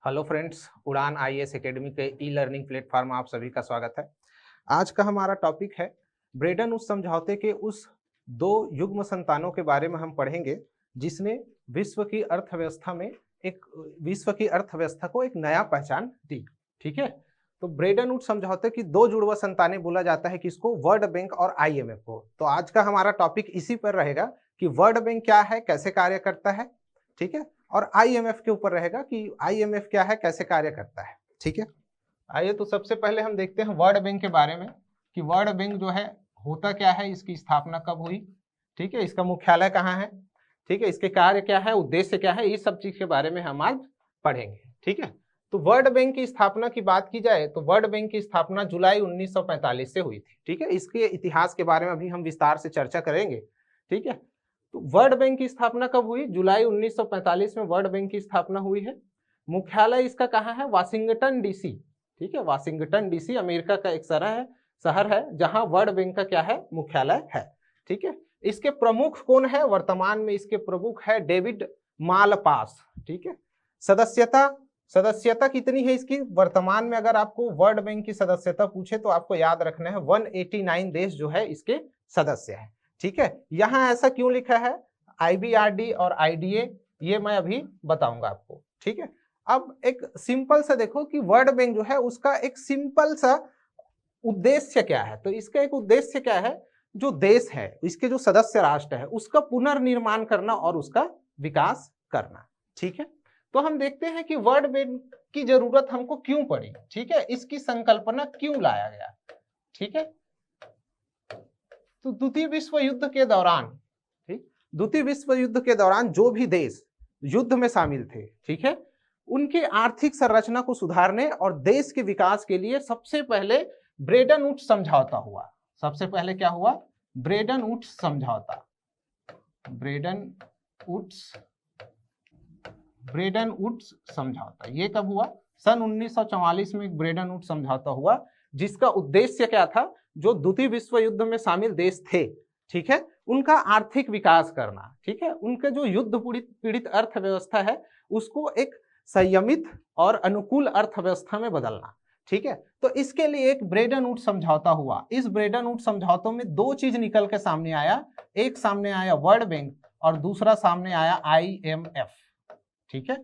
Hello friends, उड़ान IAS academy के e learning platform आप सभी का स्वागत है। आज का हमारा टॉपिक है ब्रेडन वुड्स समझौते के उस दो युग्म संतानों के बारे में हम पढ़ेंगे जिसने विश्व की अर्थव्यवस्था को एक नया पहचान दी। ठीक है, तो ब्रेडन वुड्स समझौते की दो जुड़वा संतानें बोला जाता है किसको? वर्ल्ड बैंक और आईएमएफ को। तो आज का हमारा टॉपिक इसी पर रहेगा कि वर्ल्ड बैंक क्या है, कैसे कार्य करता है, ठीक है, और आईएमएफ के ऊपर रहेगा कि आईएमएफ क्या है, कैसे कार्य करता है। ठीक है, आइए तो सबसे पहले हम देखते हैं वर्ल्ड बैंक के बारे में कि वर्ल्ड बैंक जो है होता क्या है, इसकी स्थापना कब हुई, ठीक है, इसका मुख्यालय कहाँ है, ठीक है, इसके कार्य क्या है, उद्देश्य क्या है, इस सब चीज के बारे में हम आज पढ़ेंगे। ठीक है, तो वर्ल्ड बैंक की स्थापना की बात की जाए तो वर्ल्ड बैंक की स्थापना जुलाई 1945 से हुई थी। ठीक है, इसके इतिहास के बारे में अभी हम विस्तार से चर्चा करेंगे। ठीक है, तो वर्ल्ड बैंक की स्थापना कब हुई? जुलाई 1945 में वर्ल्ड बैंक की स्थापना हुई है। मुख्यालय इसका कहाँ है? Washington DC. ठीक है, वाशिंगटन डीसी अमेरिका का एक शहर है जहां वर्ल्ड बैंक का क्या है? मुख्यालय है। ठीक है, इसके प्रमुख कौन है? वर्तमान में इसके प्रमुख है डेविड मालपास। ठीक है, सदस्यता कितनी है इसकी? वर्तमान में अगर आपको वर्ल्ड बैंक की सदस्यता पूछे तो आपको याद रखना है 189 देश जो है इसके सदस्य है। ठीक है, यहां ऐसा क्यों लिखा है? आईबीआरडी और आईडीए, ये मैं अभी बताऊंगा आपको। ठीक है, अब एक सिंपल सा देखो कि वर्ल्ड बैंक जो है उसका एक सिंपल सा उद्देश्य क्या है। तो इसका एक उद्देश्य क्या है? जो देश है, इसके जो सदस्य राष्ट्र है, उसका पुनर्निर्माण करना और उसका विकास करना। ठीक है, तो हम देखते हैं कि वर्ल्ड बैंक की जरूरत हमको क्यों पड़ी। ठीक है, इसकी संकल्पना क्यों लाया गया। ठीक है, तो द्वितीय विश्व युद्ध के दौरान, ठीक, द्वितीय विश्व युद्ध के दौरान जो भी देश युद्ध में शामिल थे, ठीक है, उनकी आर्थिक संरचना को सुधारने और देश के विकास के लिए सबसे पहले ब्रेडन वुड्स समझौता हुआ। सबसे पहले क्या हुआ? ब्रेडन वुड्स समझौता। ब्रेडन वुड्स समझौता ये कब हुआ? सन 1944 में ब्रेडन वुड्स समझौता हुआ, जिसका उद्देश्य क्या था? जो द्वितीय विश्व युद्ध में शामिल देश थे, ठीक है, उनका आर्थिक विकास करना। ठीक है, उनके जो युद्ध पीड़ित अर्थव्यवस्था है उसको एक संयमित और अनुकूल अर्थव्यवस्था में बदलना। ठीक है, तो इसके लिए एक ब्रेडन वुड्स समझौता हुआ। इस ब्रेडन वुड्स समझौतों में दो चीज निकल के सामने आया, एक सामने आया वर्ल्ड बैंक और दूसरा सामने आया आईएमएफ। ठीक है,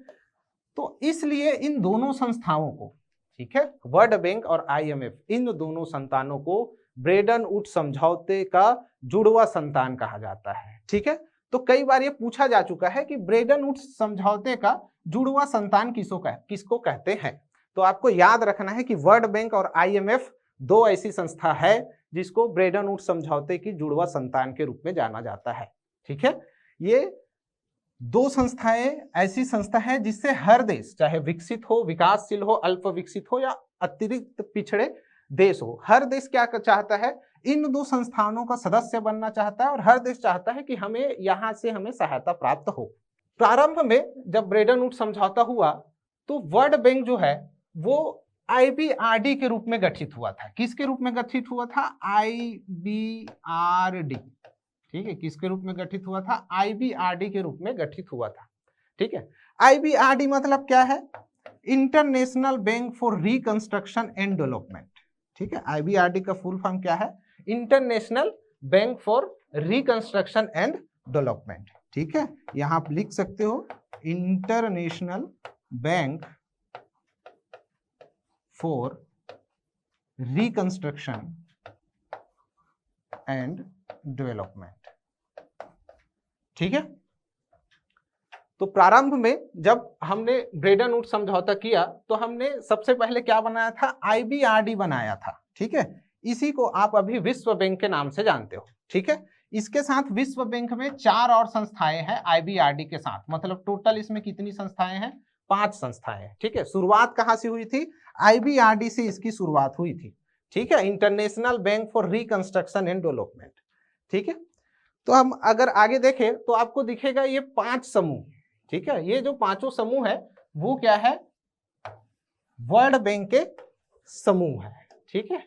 तो इसलिए इन दोनों संस्थाओं को, ठीक है, वर्ल्ड बैंक और आईएमएफ, इन दोनों संतानों को ब्रेडन वुड्स समझौते का जुड़वा संतान कहा जाता है। ठीक है, तो कई बार ये पूछा जा चुका है कि ब्रेडन वुड्स समझौते का जुड़वा संतान किसको कहते हैं। तो आपको याद रखना है कि वर्ल्ड बैंक और आईएमएफ दो ऐसी संस्था है जिसको ब्रेडन वुड्स समझौते की जुड़वा संतान के रूप में जाना जाता है। ठीक है, ये दो संस्थाएं ऐसी संस्था है जिससे हर देश, चाहे विकसित हो, विकासशील हो, अल्प विकसित हो या अतिरिक्त पिछड़े देश हो, हर देश क्या चाहता है? इन दो संस्थानों का सदस्य बनना चाहता है और हर देश चाहता है कि हमें यहां से सहायता प्राप्त हो। प्रारंभ में जब ब्रेडन वुड्स समझौता हुआ तो वर्ल्ड बैंक जो है वो आईबीआरडी के रूप में गठित हुआ था। किसके रूप में गठित हुआ था? आईबीआरडी। ठीक है, किसके रूप में गठित हुआ था? आईबीआरडी के रूप में गठित हुआ था। ठीक है, आईबीआरडी मतलब क्या है? International bank for reconstruction and development. ठीक है, आईबीआरडी का फुल फॉर्म क्या है? International bank for reconstruction and development. ठीक है, यहां आप लिख सकते हो international bank for reconstruction and development. ठीक है, तो प्रारंभ में जब हमने ब्रेडन वुड्स समझौता किया तो हमने सबसे पहले क्या बनाया था? आईबीआरडी बनाया था। ठीक है, इसी को आप अभी विश्व बैंक के नाम से जानते हो। ठीक है, इसके साथ विश्व बैंक में 4 और संस्थाएं हैं आईबीआरडी के साथ, मतलब टोटल इसमें कितनी संस्थाएं हैं? 5 संस्थाएं हैं। ठीक है, शुरुआत कहां से हुई थी? आईबीआरडी से इसकी शुरुआत हुई थी। ठीक है, international bank for reconstruction and development. ठीक है, तो हम अगर आगे देखें तो आपको दिखेगा ये 5 समूह। ठीक है, ये जो पांचों समूह है वो क्या है? वर्ल्ड बैंक के समूह है। ठीक है,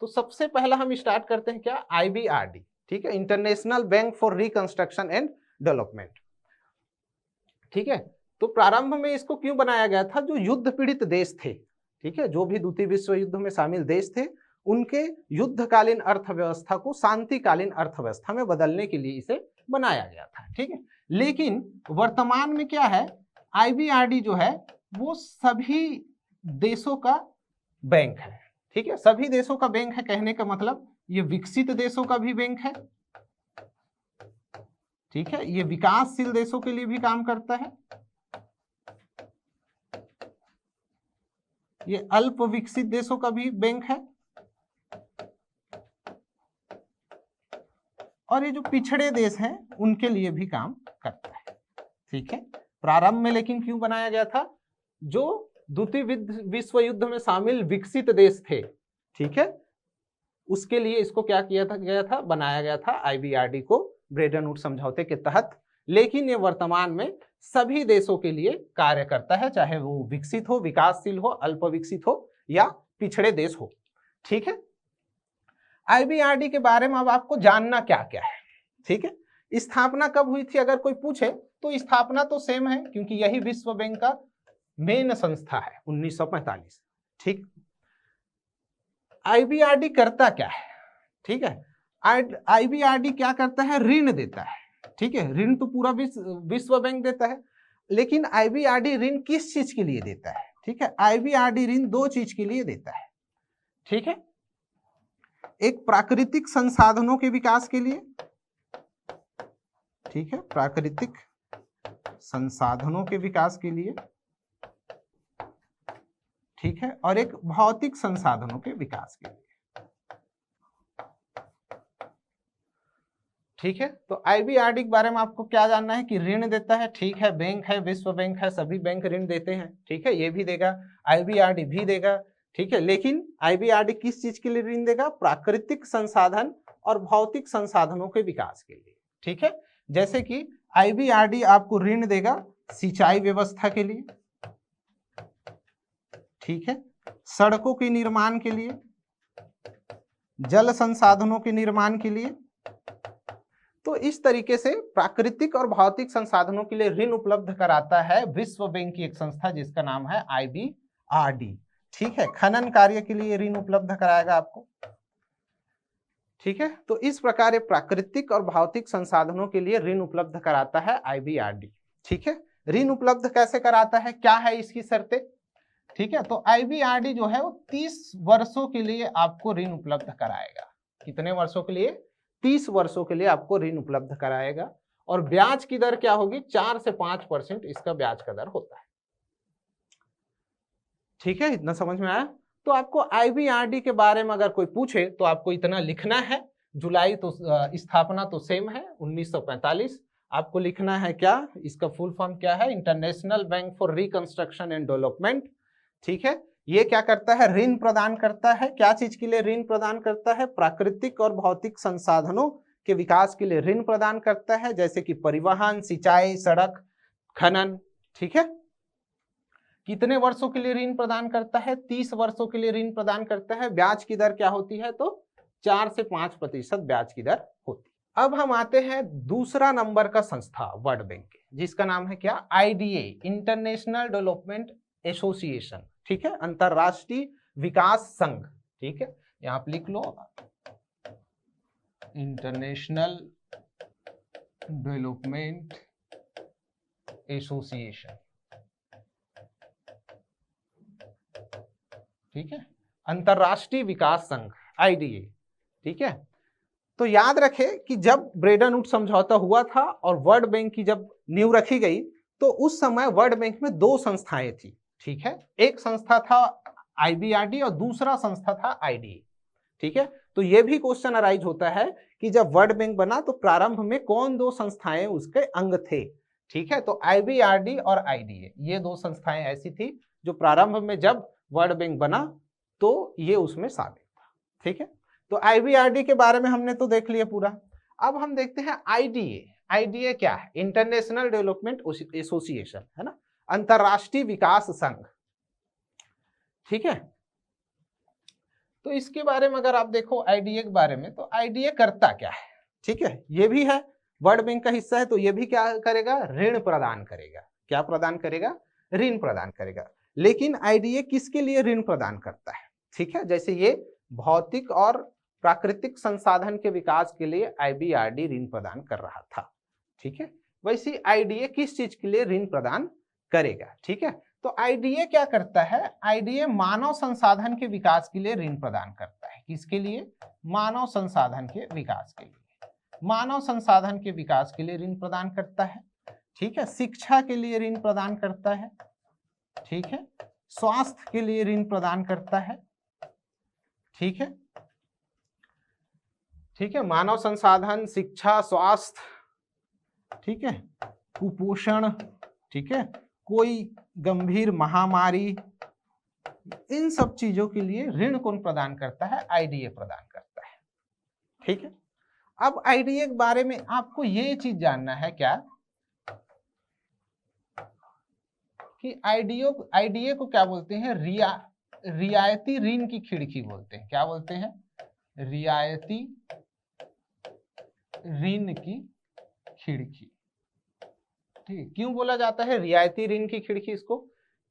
तो सबसे पहला हम स्टार्ट करते हैं क्या? आईबीआरडी। ठीक है, international bank for reconstruction and development. ठीक है, तो प्रारंभ में इसको क्यों बनाया गया था, जो युद्ध पीड़ित देश थे, ठीक है, जो भी द्वितीय विश्व युद्ध में शामिल देश थे, उनके युद्धकालीन अर्थव्यवस्था को शांतिकालीन अर्थव्यवस्था में बदलने के लिए इसे बनाया गया था, ठीक है। लेकिन वर्तमान में क्या है, IBRD जो है वो सभी देशों का बैंक है, ठीक है, सभी देशों का बैंक है। कहने का मतलब ये विकसित देशों का भी बैंक है, ठीक है, ये विकासशील देशों के लिए भी काम करता है, ये अल्प विकसित देशों का भी बैंक है, और ये जो पिछड़े देश हैं उनके लिए भी काम करता है, ठीक है। प्रारंभ में लेकिन क्यों बनाया गया था, जो द्वितीय विश्व युद्ध में शामिल विकसित देश थे, ठीक है, उसके लिए इसको क्या गया था, बनाया गया था IBRD को ब्रेटन वुड्स समझौते के तहत। लेकिन ये वर्तमान में सभी देशों के लिए कार्य करता है, चाहे वो विकसित हो, विकासशील हो, अल्प विकसित हो या पिछड़े देश हो, ठीक है। IBRD के बारे में अब आपको जानना क्या क्या है, ठीक है। स्थापना कब हुई थी अगर कोई पूछे तो स्थापना तो सेम है, क्योंकि यही विश्व बैंक का मेन संस्था है, 1945, ठीक। IBRD करता क्या है, ठीक है, IBRD क्या करता है, ऋण देता है, ठीक है, ऋण तो पूरा विश्व बैंक देता है, लेकिन IBRD ऋण किस चीज के लिए देता है, ठीक है, IBRD ऋण दो चीज के लिए देता है, ठीक है, एक प्राकृतिक संसाधनों के विकास के लिए, ठीक है, प्राकृतिक संसाधनों के विकास के लिए, ठीक है, और एक भौतिक संसाधनों के विकास के लिए, ठीक है। तो IBRD के बारे में आपको क्या जानना है कि ऋण देता है, ठीक है, बैंक है, विश्व बैंक है, सभी बैंक ऋण देते हैं, ठीक है, ये भी देगा, IBRD भी देगा, ठीक है। लेकिन IBRD किस चीज के लिए ऋण देगा, प्राकृतिक संसाधन और भौतिक संसाधनों के विकास के लिए, ठीक है। जैसे कि IBRD आपको ऋण देगा सिंचाई व्यवस्था के लिए, ठीक है, सड़कों के निर्माण के लिए, जल संसाधनों के निर्माण के लिए। तो इस तरीके से प्राकृतिक और भौतिक संसाधनों के लिए ऋण उपलब्ध कराता है विश्व बैंक की एक संस्था जिसका नाम है IBRD, ठीक है। खनन कार्य के लिए ऋण उपलब्ध कराएगा आपको, ठीक है। तो इस प्रकार ये प्राकृतिक और भौतिक संसाधनों के लिए ऋण उपलब्ध कराता है IBRD, ठीक है। ऋण उपलब्ध कैसे कराता है, क्या है इसकी शर्तें, ठीक है। तो IBRD जो है वो 30 वर्षों के लिए आपको ऋण उपलब्ध कराएगा। कितने वर्षों के लिए, 30 वर्षों के लिए आपको ऋण उपलब्ध कराएगा। और ब्याज की दर क्या होगी, 4 से 5% इसका ब्याज का दर होता है, ठीक है। इतना समझ में आया। तो आपको IBRD के बारे में अगर कोई पूछे तो आपको इतना लिखना है, जुलाई तो स्थापना तो सेम है 1945, आपको लिखना है क्या, इसका फुल फॉर्म क्या है, international bank for reconstruction and development, ठीक है। ये क्या करता है, ऋण प्रदान करता है, क्या चीज के लिए ऋण प्रदान करता है, प्राकृतिक और भौतिक संसाधनों के विकास के लिए ऋण प्रदान करता है, जैसे कि परिवहन, सिंचाई, सड़क, खनन, ठीक है। कितने वर्षों के लिए ऋण प्रदान करता है, 30 वर्षों के लिए ऋण प्रदान करता है। ब्याज की दर क्या होती है, तो 4 से 5% ब्याज की दर होती है। अब हम आते हैं दूसरा नंबर का संस्था वर्ल्ड बैंक के, जिसका नाम है क्या, IDA, इंटरनेशनल डेवलपमेंट एसोसिएशन, ठीक है, अंतरराष्ट्रीय विकास संघ, ठीक है। यहां आप लिख लो इंटरनेशनल डेवलपमेंट एसोसिएशन, ठीक है, अंतरराष्ट्रीय विकास संघ IDA, ठीक है। तो याद रखें कि जब ब्रेटन वुड्स समझौता हुआ था और वर्ल्ड बैंक की जब नींव रखी गई तो उस समय वर्ल्ड बैंक में 2 संस्थाएं थी, ठीक है। एक संस्था था IBRD और दूसरा संस्था था IDA, ठीक है। तो यह भी क्वेश्चन अराइज होता है कि जब वर्ल्ड बैंक बना तो प्रारंभ में कौन 2 संस्थाएं उसके अंग थे, ठीक है। तो IBRD और IDA, ये 2 संस्थाएं ऐसी थी जो प्रारंभ में जब वर्ल्ड बैंक बना तो ये उसमें शामिल था, ठीक है। तो IBRD के बारे में हमने तो देख लिया पूरा। अब हम देखते हैं IDA। IDA क्या है, इंटरनेशनल डेवलपमेंट एसोसिएशन, है ना, अंतरराष्ट्रीय विकास संघ, ठीक है। तो इसके बारे में अगर आप देखो IDA के बारे में, तो IDA करता क्या है, ठीक है। ये भी है वर्ल्ड बैंक का हिस्सा है, तो ये भी क्या करेगा, ऋण प्रदान करेगा, क्या प्रदान करेगा? ऋण प्रदान करेगा। लेकिन आईडीए किसके लिए ऋण प्रदान करता है? ठीक है, जैसे ये भौतिक और प्राकृतिक संसाधन के विकास के लिए आईबीआरडी ऋण प्रदान कर रहा था। ठीक है, वैसे आईडीए किस चीज के लिए ऋण प्रदान करेगा? ठीक है, तो आईडीए क्या करता है? आईडीए मानव संसाधन के विकास के लिए ऋण प्रदान करता है। किसके लिए? मानव संसाधन के विकास के लिए। मानव संसाधन के विकास के लिए ऋण प्रदान करता है। ठीक है, शिक्षा के लिए ऋण प्रदान करता है। ठीक है, स्वास्थ्य के लिए ऋण प्रदान करता है। ठीक है, ठीक है, मानव संसाधन, शिक्षा, स्वास्थ्य, ठीक है, कुपोषण, ठीक है, कोई गंभीर महामारी, इन सब चीजों के लिए ऋण कौन प्रदान करता है? आईडीए प्रदान करता है। ठीक है, अब आईडीए के बारे में आपको ये चीज जानना है क्या कि आईडीए को क्या बोलते हैं? रियायती ऋण की खिड़की बोलते हैं। क्या बोलते हैं? रियायती ऋण की खिड़की। ठीक है, क्यों बोला जाता है रियायती ऋण की खिड़की इसको?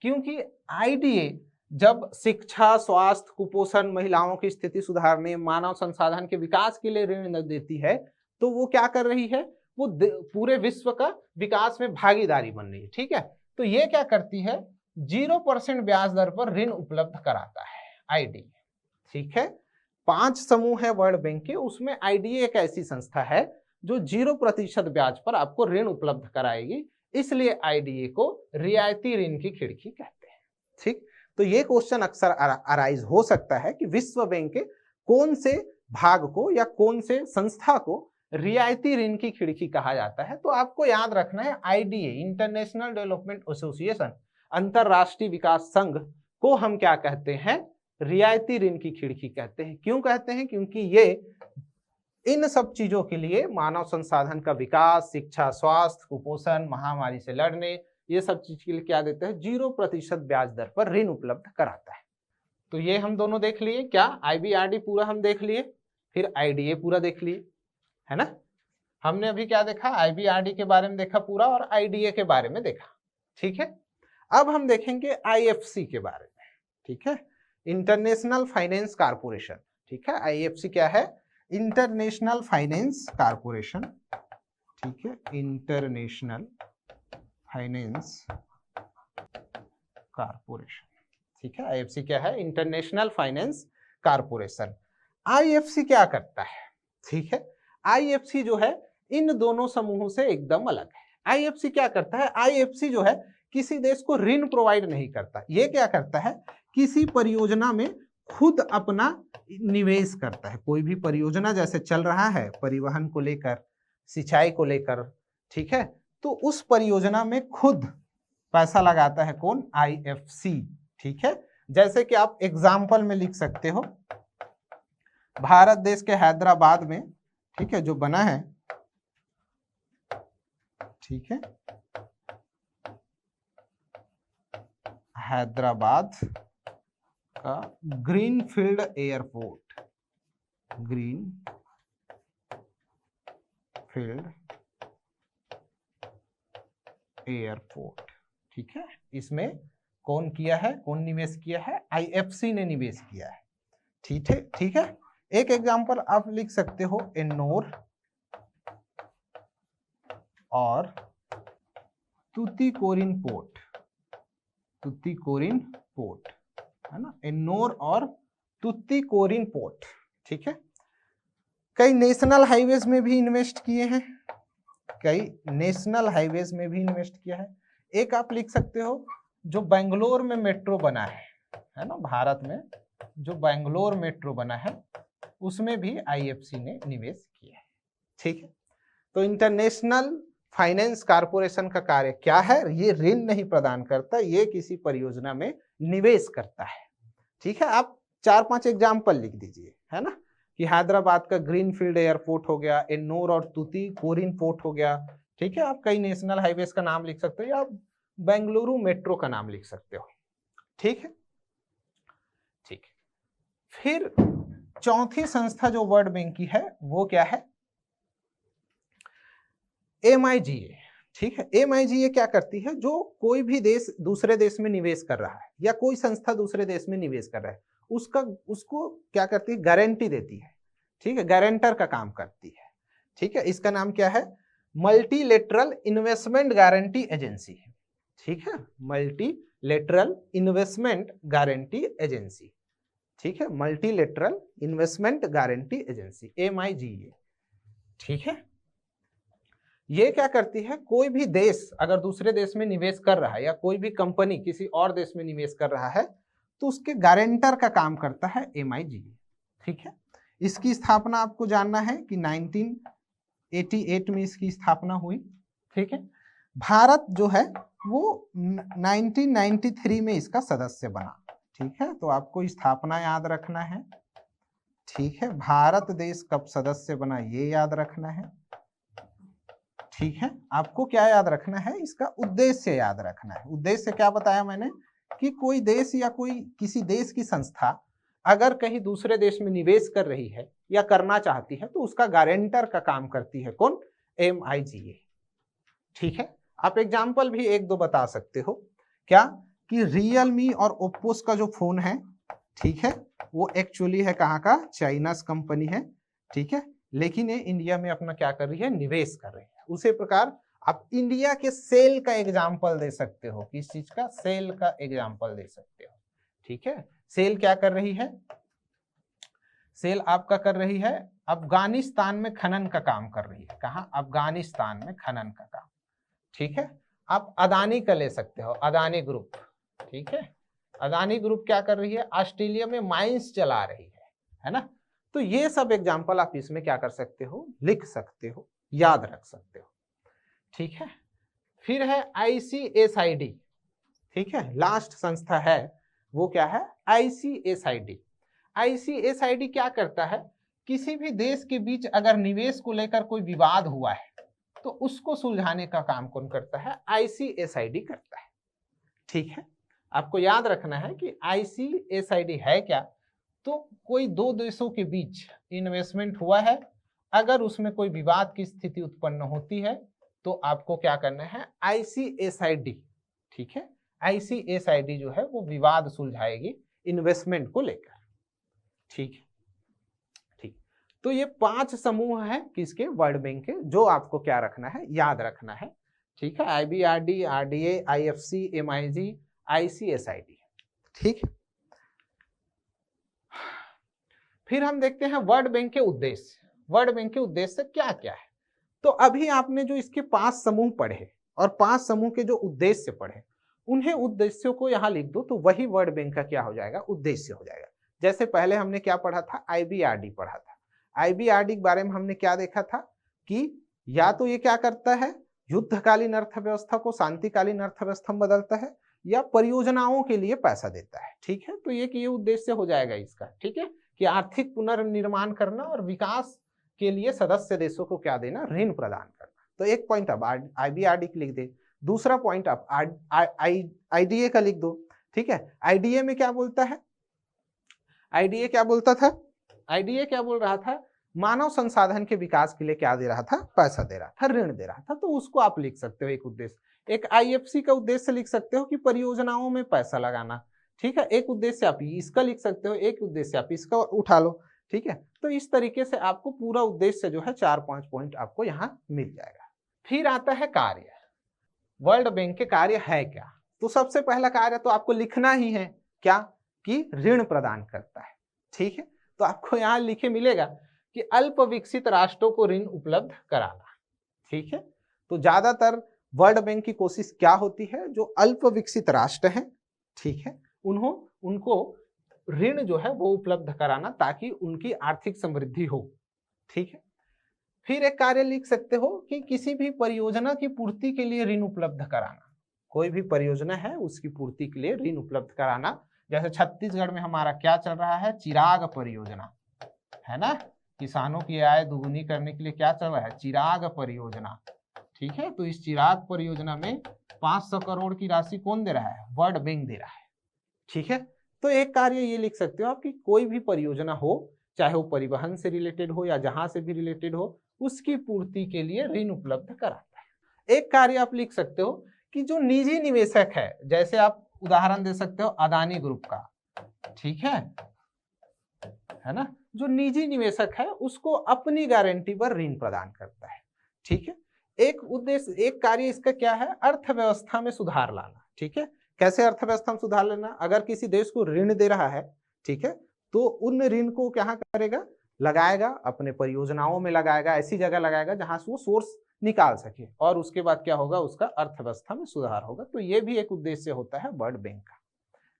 क्योंकि आईडीए जब शिक्षा, स्वास्थ्य, कुपोषण, महिलाओं की स्थिति सुधारने, मानव संसाधन के विकास के लिए ऋण देती है, तो वो क्या कर रही है? वो पूरे विश्व का विकास में भागीदारी बन रही है। ठीक है, तो ये क्या करती है? 0% ब्याज दर पर ऋण उपलब्ध कराता है आईडीए। ठीक है, 5 समूह है वर्ल्ड बैंक के, उसमें आईडीए एक ऐसी संस्था है जो 0% ब्याज पर आपको ऋण उपलब्ध कराएगी, इसलिए आईडीए को रियायती ऋण की खिड़की कहते हैं। ठीक, तो ये क्वेश्चन अक्सर अराइज हो सकता है कि विश्व बैंक के कौन से भाग को या कौन से संस्था को रियायती ऋण की खिड़की कहा जाता है? तो आपको याद रखना है आईडीए, इंटरनेशनल डेवलपमेंट एसोसिएशन, अंतरराष्ट्रीय विकास संघ को हम क्या कहते हैं? रियायती ऋण की खिड़की कहते हैं। क्यों कहते हैं? क्योंकि ये इन सब चीजों के लिए, मानव संसाधन का विकास, शिक्षा, स्वास्थ्य, कुपोषण, महामारी से लड़ने, ये सब चीज के लिए क्या देता है? 0% ब्याज दर पर ऋण उपलब्ध कराता है। तो ये हम दोनों देख लिए क्या? आईबीआरडी पूरा हम देख लिए, फिर आईडीए पूरा देख लिए, है ना? हमने अभी क्या देखा? आईबीआरडी के बारे में देखा पूरा और आईडीए के बारे में देखा। ठीक है, अब हम देखेंगे आईएफसी के बारे में। ठीक है, इंटरनेशनल फाइनेंस कारपोरेशन। ठीक है, आईएफसी क्या है? International finance corporation. ठीक है, इंटरनेशनल फाइनेंस कारपोरेशन। ठीक है, आईएफसी क्या है? International finance corporation. आईएफसी क्या करता है? ठीक है, आईएफसी जो है इन दोनों समूहों से एकदम अलग है। आईएफसी क्या करता है? आईएफसी जो है किसी देश को ऋण प्रोवाइड नहीं करता। ये क्या करता है? किसी परियोजना में खुद अपना निवेश करता है। कोई भी परियोजना जैसे चल रहा है, परिवहन को लेकर, सिंचाई को लेकर, ठीक है, तो उस परियोजना में खुद पैसा लगाता है। कौन? आईएफसी। ठीक है, जैसे कि आप एग्जाम्पल में लिख सकते हो, भारत देश के हैदराबाद में, ठीक है, जो बना है, ठीक है, हैदराबाद का ग्रीनफील्ड एयरपोर्ट, ग्रीनफील्ड एयरपोर्ट। ठीक है, इसमें कौन किया है? कौन निवेश किया है? आईएफसी ने निवेश किया है। ठीक है, ठीक है, एक एग्जांपल आप लिख सकते हो, एन्नोर और तुतीकोरिन पोर्ट। तुतीकोरिन पोर्ट, है ना? एन्नोर और तुतीकोरिन पोर्ट। ठीक है, कई नेशनल हाईवेज में भी इन्वेस्ट किए हैं, कई नेशनल हाईवेज में भी इन्वेस्ट किया है। एक आप लिख सकते हो, जो बेंगलोर में मेट्रो बना है ना, भारत में जो बेंगलोर मेट्रो बना है, उसमें भी आईएफसी ने निवेश किया है। ठीक है, तो इंटरनेशनल फाइनेंस कारपोरेशन का कार्य क्या है? ये ऋण नहीं प्रदान करता, ये किसी परियोजना में निवेश करता है। ठीक है, आप 4-5 एग्जाम्पल लिख दीजिए, है ना, कि हैदराबाद का ग्रीनफील्ड एयरपोर्ट हो गया, एन्नोर और तुतीकोरिन पोर्ट हो गया। ठीक है, आप कई नेशनल हाईवेज का नाम लिख सकते हो या बेंगलुरु मेट्रो का नाम लिख सकते हो। ठीक है, ठीक है, फिर चौथी संस्था जो वर्ल्ड बैंक की है वो क्या है? MIGA। ठीक है। MIGA क्या करती है, जो कोई भी देश दूसरे देश में निवेश कर रहा है या कोई संस्था दूसरे देश में निवेश कर रहा है, उसको क्या करती है, गारंटी देती है। ठीक है, गारंटर का काम करती है। ठीक है, इसका नाम क्या है, मल्टीलेटरल इन्वेस्टमेंट गारंटी एजेंसी है। ठीक है, मल्टीलेटरल इन्वेस्टमेंट गारंटी एजेंसी। ठीक है, multilateral investment guarantee agency, MIGA। ठीक है, ये क्या करती है, कोई भी देश अगर दूसरे देश में निवेश कर रहा है या कोई भी कंपनी किसी और देश में निवेश कर रहा है तो उसके गारंटर का काम करता है MIGA। ठीक है, इसकी स्थापना आपको जानना है कि 1988 में इसकी स्थापना हुई। ठीक है, भारत जो है वो 1993 में इसका सदस्य बना। ठीक है, तो आपको स्थापना याद रखना है। ठीक है, भारत देश कब सदस्य बना ये याद रखना है। ठीक है, आपको क्या याद रखना है, इसका उद्देश्य याद रखना है। उद्देश्य क्या बताया मैंने कि कोई देश या कोई किसी देश की संस्था अगर कहीं दूसरे देश में निवेश कर रही है या करना चाहती है तो उसका गारंटर का काम करती है कौन, MIGA। ठीक है, आप एग्जाम्पल भी एक दो बता सकते हो, क्या कि रियलमी और ओप्पो का जो फोन है, ठीक है, वो एक्चुअली है कहाँ का, चाइना कंपनी है। ठीक है, लेकिन ये इंडिया में अपना क्या कर रही है, निवेश कर रही है। उसी प्रकार आप इंडिया के सेल का एग्जाम्पल दे सकते हो, किस चीज का, सेल का एग्जाम्पल दे सकते हो। ठीक है, सेल क्या कर रही है, सेल आपका कर रही है अफगानिस्तान में खनन का काम कर रही है। कहाँ, अफगानिस्तान में खनन का काम। ठीक है, आप अदानी का ले सकते हो, अदानी ग्रुप। ठीक है, अदानी ग्रुप क्या कर रही है, ऑस्ट्रेलिया में माइंस चला रही है ना। तो ये सब एग्जाम्पल आप इसमें क्या कर सकते हो, लिख सकते हो, याद रख सकते हो। ठीक है, फिर है ICSID। ठीक है, लास्ट संस्था है वो क्या है, ICSID। ICSID क्या करता है, किसी भी देश के बीच अगर निवेश को लेकर कोई विवाद हुआ है तो उसको सुलझाने का काम कौन करता है, ICSID करता है। ठीक है, आपको याद रखना है कि ICSID है क्या, तो कोई दो देशों के बीच इन्वेस्टमेंट हुआ है, अगर उसमें कोई विवाद की स्थिति उत्पन्न होती है तो आपको क्या करना है, ICSID। ठीक है, ICSID जो है वो विवाद सुलझाएगी इन्वेस्टमेंट को लेकर। ठीक है, ठीक, तो ये 5 समूह है किसके, वर्ल्ड बैंक के, जो आपको क्या रखना है, याद रखना है। ठीक है, IBRD, RDA, IFC, MIG, ICSID। ठीक, फिर हम देखते हैं वर्ल्ड बैंक के उद्देश्य। वर्ल्ड बैंक के उद्देश्य क्या क्या है, तो अभी आपने जो इसके 5 समूह पढ़े और 5 समूह के जो उद्देश्य पढ़े, उन्हें उद्देश्यों को यहाँ लिख दो तो वही वर्ल्ड बैंक का क्या हो जाएगा, उद्देश्य हो जाएगा। जैसे पहले हमने क्या पढ़ा था, IBRD पढ़ा था। IBRD के बारे में हमने क्या देखा था कि या तो ये क्या करता है, युद्धकालीन अर्थव्यवस्था को शांतिकालीन अर्थव्यवस्था में बदलता है या परियोजनाओं के लिए पैसा देता है। ठीक है, तो ये उद्देश्य हो जाएगा इसका। ठीक है, कि आर्थिक पुनर्निर्माण करना और विकास के लिए सदस्य देशों को क्या देना, ऋण प्रदान करना। तो एक पॉइंट आप IBRD लिख दे, दूसरा पॉइंट आप IDA का लिख दो। ठीक है, IDA में क्या बोलता है, IDA क्या बोलता था, IDA क्या बोल रहा था, मानव संसाधन के विकास के लिए क्या दे रहा था, पैसा दे रहा था, ऋण दे रहा था। तो उसको आप लिख सकते हो एक उद्देश्य। एक IFC का उद्देश्य लिख सकते हो कि परियोजनाओं में पैसा लगाना। ठीक है, एक उद्देश्य आप इसका लिख सकते हो, एक उद्देश्य आप इसका उठा लो। ठीक है, तो इस तरीके से आपको पूरा उद्देश्य जो है 4-5 पॉइंट आपको यहाँ मिल जाएगा। फिर आता है कार्य, वर्ल्ड बैंक के कार्य है क्या, तो सबसे पहला कार्य तो आपको लिखना ही है, क्या कि ऋण प्रदान करता है। ठीक है, तो आपको यहाँ लिखे मिलेगा कि अल्प विकसित राष्ट्रों को ऋण उपलब्ध कराना। ठीक है, तो ज्यादातर वर्ल्ड बैंक की कोशिश क्या होती है, जो अल्प विकसित राष्ट्र हैं, ठीक है, उनको ऋण जो है वो उपलब्ध कराना ताकि उनकी आर्थिक समृद्धि हो। ठीक है, फिर एक कार्य लिख सकते हो कि किसी भी परियोजना की पूर्ति के लिए ऋण उपलब्ध कराना। कोई भी परियोजना है उसकी पूर्ति के लिए ऋण उपलब्ध कराना। जैसे छत्तीसगढ़ में हमारा क्या चल रहा है, चिराग परियोजना है ना, किसानों की आय दुगुनी करने के लिए क्या चल रहा है, चिराग परियोजना। ठीक है, तो इस चिराग परियोजना में 500 करोड़ की राशि कौन दे रहा है, वर्ल्ड बैंक दे रहा है। ठीक है, तो एक कार्य ये लिख सकते हो आप कि कोई भी परियोजना हो, चाहे वो परिवहन से रिलेटेड हो या जहां से भी रिलेटेड हो, उसकी पूर्ति के लिए ऋण उपलब्ध कराता है। एक कार्य आप लिख सकते हो कि जो निजी निवेशक है, जैसे आप उदाहरण दे सकते हो अदानी ग्रुप का, ठीक है ना, जो निजी निवेशक है उसको अपनी गारंटी पर ऋण प्रदान करता है, ठीक है। एक उद्देश्य, एक कार्य इसका क्या है, अर्थव्यवस्था में सुधार लाना, ठीक है। कैसे अर्थव्यवस्था में सुधार लाना, अगर किसी देश को ऋण दे रहा है, ठीक है, तो उन ऋण को क्या करेगा, लगाएगा, अपने परियोजनाओं में लगाएगा, ऐसी जगह लगाएगा जहां से वो सोर्स निकाल सके, और उसके बाद क्या होगा, उसका अर्थव्यवस्था में सुधार होगा। तो ये भी एक उद्देश्य होता है वर्ल्ड बैंक का,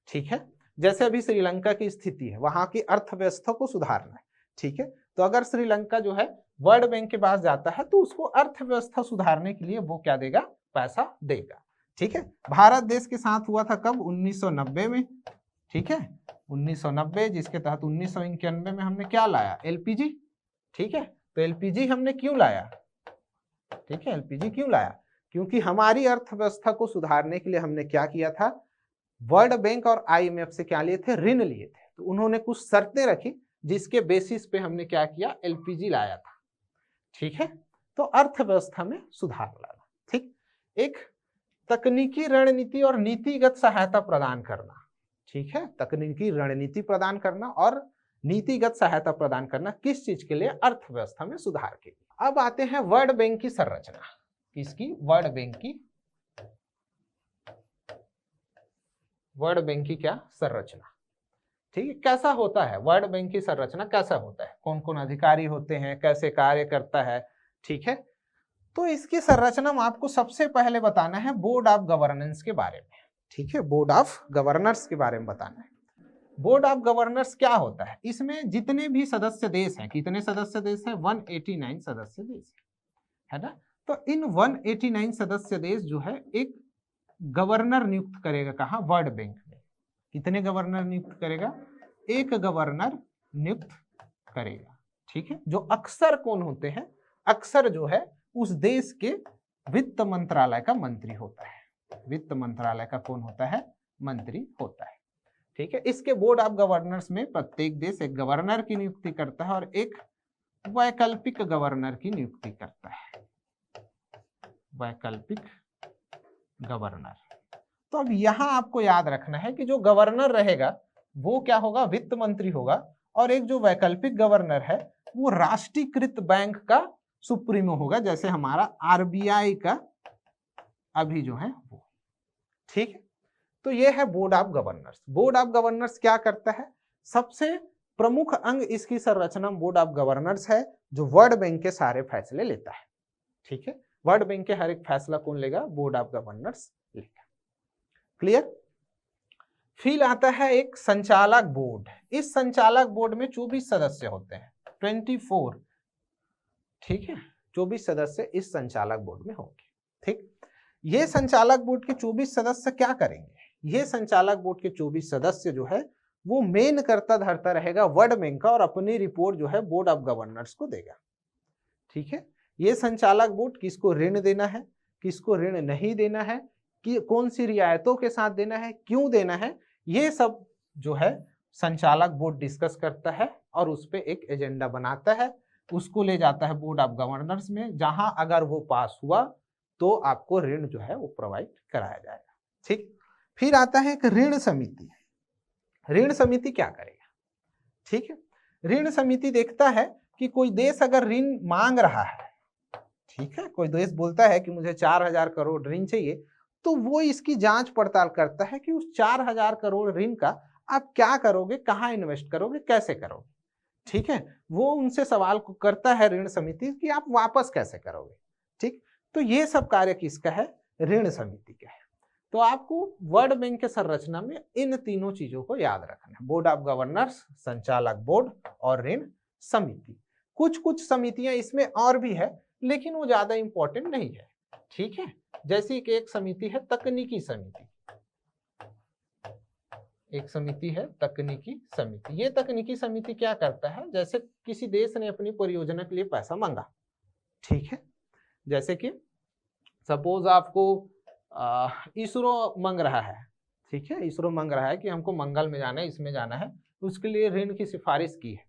ठीक है। जैसे अभी श्रीलंका की स्थिति है, वहां की अर्थव्यवस्था को सुधारना है, ठीक है। तो अगर श्रीलंका जो है वर्ल्ड बैंक के पास जाता है तो उसको अर्थव्यवस्था सुधारने के लिए वो क्या देगा, पैसा देगा, ठीक है। भारत देश के साथ हुआ था कब, 1990 में, ठीक है, 1990, जिसके तहत 1991 में हमने क्या लाया, एलपीजी, ठीक है। तो एलपीजी हमने क्यों लाया, ठीक है, एलपीजी क्यों लाया, क्योंकि हमारी अर्थव्यवस्था को सुधारने के लिए हमने क्या किया था, वर्ल्ड बैंक और आईएमएफ से क्या लिए थे, ऋण लिए थे। तो उन्होंने कुछ शर्तें रखी जिसके बेसिस पे हमने क्या किया, एलपीजी लाया था, ठीक है। तो अर्थव्यवस्था में सुधार लाना, ठीक। एक तकनीकी रणनीति और नीतिगत सहायता प्रदान करना, ठीक है, तकनीकी रणनीति प्रदान करना और नीतिगत सहायता प्रदान करना, किस चीज के लिए, अर्थव्यवस्था में सुधार के लिए। अब आते हैं वर्ल्ड बैंक की संरचना, किसकी, वर्ल्ड बैंक की, वर्ल्ड बैंक की क्या संरचना, ठीक है। कैसा होता है वर्ल्ड बैंक की संरचना, कैसा होता है, कौन कौन अधिकारी होते हैं, कैसे कार्य करता है, ठीक है। तो इसकी संरचना में आपको सबसे पहले बताना है बोर्ड ऑफ गवर्नेंस के बारे में, ठीक है, बोर्ड ऑफ गवर्नर्स के बारे में बताना है। बोर्ड ऑफ गवर्नर्स क्या होता है, इसमें जितने भी सदस्य देश हैं, कितने सदस्य देश हैं, 189 सदस्य देश है ना। तो इन 189 सदस्य देश जो है एक गवर्नर नियुक्त करेगा, कहाँ, वर्ल्ड बैंक में। कितने गवर्नर नियुक्त करेगा, एक गवर्नर नियुक्त करेगा, ठीक है। जो अक्सर कौन होते हैं, अक्सर जो है उस देश के वित्त मंत्रालय का मंत्री होता है, वित्त मंत्रालय का कौन होता है, मंत्री होता है, ठीक है। इसके बोर्ड ऑफ गवर्नर्स में प्रत्येक देश एक गवर्नर की नियुक्ति करता है और एक वैकल्पिक गवर्नर की नियुक्ति करता है, वैकल्पिक गवर्नर। तो अब यहां आपको याद रखना है कि जो गवर्नर रहेगा वो क्या होगा, वित्त मंत्री होगा, और एक जो वैकल्पिक गवर्नर है वो राष्ट्रीयकृत बैंक का सुप्रीमो होगा, जैसे हमारा आरबीआई का अभी जो है वो, ठीक है। तो ये है board of governors. Board of governors क्या करता है, सबसे प्रमुख अंग इसकी संरचना बोर्ड ऑफ गवर्नर्स है, जो वर्ल्ड बैंक के सारे फैसले लेता है, ठीक है। वर्ल्ड बैंक के हर एक फैसला कौन लेगा, बोर्ड ऑफ गवर्नर्स लेगा, क्लियर। फिर आता है एक संचालक बोर्ड। इस संचालक बोर्ड में 24 सदस्य होते हैं, 24, ठीक है, 24 सदस्य इस संचालक बोर्ड में होंगे, ठीक। ये संचालक बोर्ड के 24 सदस्य क्या करेंगे, ये संचालक बोर्ड के 24 सदस्य जो है वो मेन करता धरता रहेगा वर्ल्ड बैंक का, और अपनी रिपोर्ट जो है बोर्ड ऑफ गवर्नर्स को देगा, ठीक है। ये संचालक बोर्ड किसको ऋण देना है, किसको ऋण नहीं देना है, कि कौन सी रियायतों के साथ देना है, क्यों देना है, ये सब जो है संचालक बोर्ड डिस्कस करता है और उस पर एक एजेंडा बनाता है, उसको ले जाता है बोर्ड ऑफ गवर्नर्स में, जहां अगर वो पास हुआ तो आपको ऋण जो है वो प्रोवाइड कराया जाएगा, ठीक। फिर आता है एक ऋण समिति। ऋण समिति क्या करेगा, ठीक है। ऋण समिति देखता है कि कोई देश अगर ऋण मांग रहा है, ठीक है, कोई देश बोलता है कि मुझे 4000 करोड़ ऋण चाहिए, तो वो इसकी जांच पड़ताल करता है कि उस 4000 करोड़ ऋण का आप क्या करोगे, कहाँ इन्वेस्ट करोगे, कैसे करोगे, ठीक है। वो उनसे सवाल करता है ऋण समिति कि आप वापस कैसे करोगे, ठीक। तो ये सब कार्य किसका है, ऋण समिति का है। तो आपको वर्ल्ड बैंक के संरचना में इन तीनों चीजों को याद रखना है, बोर्ड ऑफ गवर्नर्स, संचालक बोर्ड और ऋण समिति। कुछ कुछ समितियां इसमें और भी है, लेकिन वो ज्यादा इंपॉर्टेंट नहीं है, ठीक है। जैसे कि एक समिति है तकनीकी समिति, एक समिति है तकनीकी समिति। ये तकनीकी समिति क्या करता है, जैसे किसी देश ने अपनी परियोजना के लिए पैसा मांगा, ठीक है, जैसे कि सपोज आपको इसरो मांग रहा है, ठीक है, इसरो मांग रहा है कि हमको मंगल में जाना है, इसमें जाना है, उसके लिए ऋण की सिफारिश की है,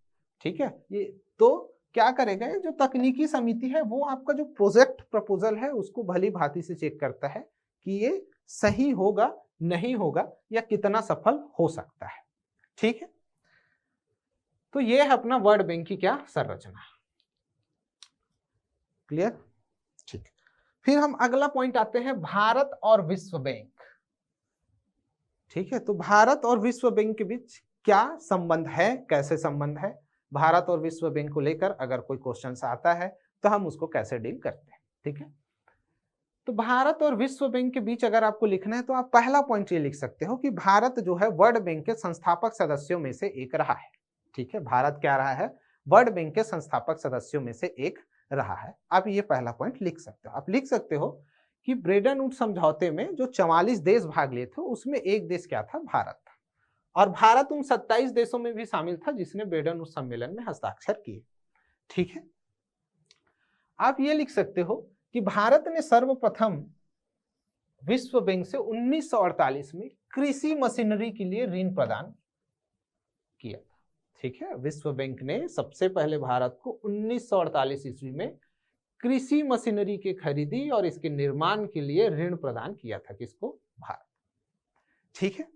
ठीक है। ये तो क्या करेगा, जो तकनीकी समिति है वो आपका जो प्रोजेक्ट प्रपोजल है उसको भली भांति से चेक करता है कि ये सही होगा, नहीं होगा, या कितना सफल हो सकता है। ठीक है, तो ये है अपना वर्ल्ड बैंक की क्या संरचना। क्लियर? ठीक। फिर हम अगला पॉइंट आते हैं, भारत और विश्व बैंक। ठीक है, तो भारत और विश्व बैंक के बीच क्या संबंध है, कैसे संबंध है, भारत और विश्व बैंक को लेकर अगर कोई क्वेश्चन आता है तो हम उसको कैसे डील करते हैं। ठीक है, तो भारत और विश्व बैंक के बीच अगर आपको लिखना है तो आप पहला पॉइंट ये लिख सकते हो कि भारत जो है वर्ल्ड बैंक के संस्थापक सदस्यों में से एक रहा है। ठीक है, भारत क्या रहा है, वर्ल्ड बैंक के संस्थापक सदस्यों में से एक रहा है। आप ये पहला पॉइंट लिख सकते हो। आप लिख सकते हो कि ब्रेडन वुड्स समझौते में जो 44 देश भाग लिए थे उसमें एक देश क्या था, भारत था, और भारत उन 27 देशों में भी शामिल था जिसने ब्रेडन वुड्स सम्मेलन में हस्ताक्षर किए। ठीक है, आप ये लिख सकते हो कि भारत ने सर्वप्रथम विश्व बैंक से 1948 में कृषि मशीनरी के लिए ऋण प्रदान किया था। ठीक है, विश्व बैंक ने सबसे पहले भारत को 1948 ईस्वी में कृषि मशीनरी की खरीदी और इसके निर्माण के लिए ऋण प्रदान किया था। किसको? भारत। ठीक है,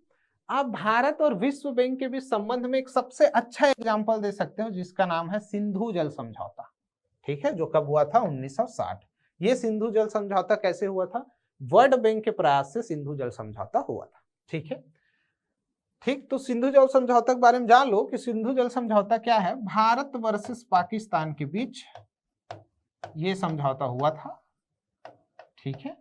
आप भारत और विश्व बैंक के बीच संबंध में एक सबसे अच्छा एग्जांपल दे सकते हो जिसका नाम है सिंधु जल समझौता। ठीक है, जो कब हुआ था? 1960। ये सिंधु जल समझौता कैसे हुआ था? वर्ल्ड बैंक के प्रयास से सिंधु जल समझौता हुआ था। ठीक है, ठीक, तो सिंधु जल समझौता के बारे में जान लो कि सिंधु जल समझौता क्या है। भारत वर्सेस पाकिस्तान के बीच ये समझौता हुआ था। ठीक है,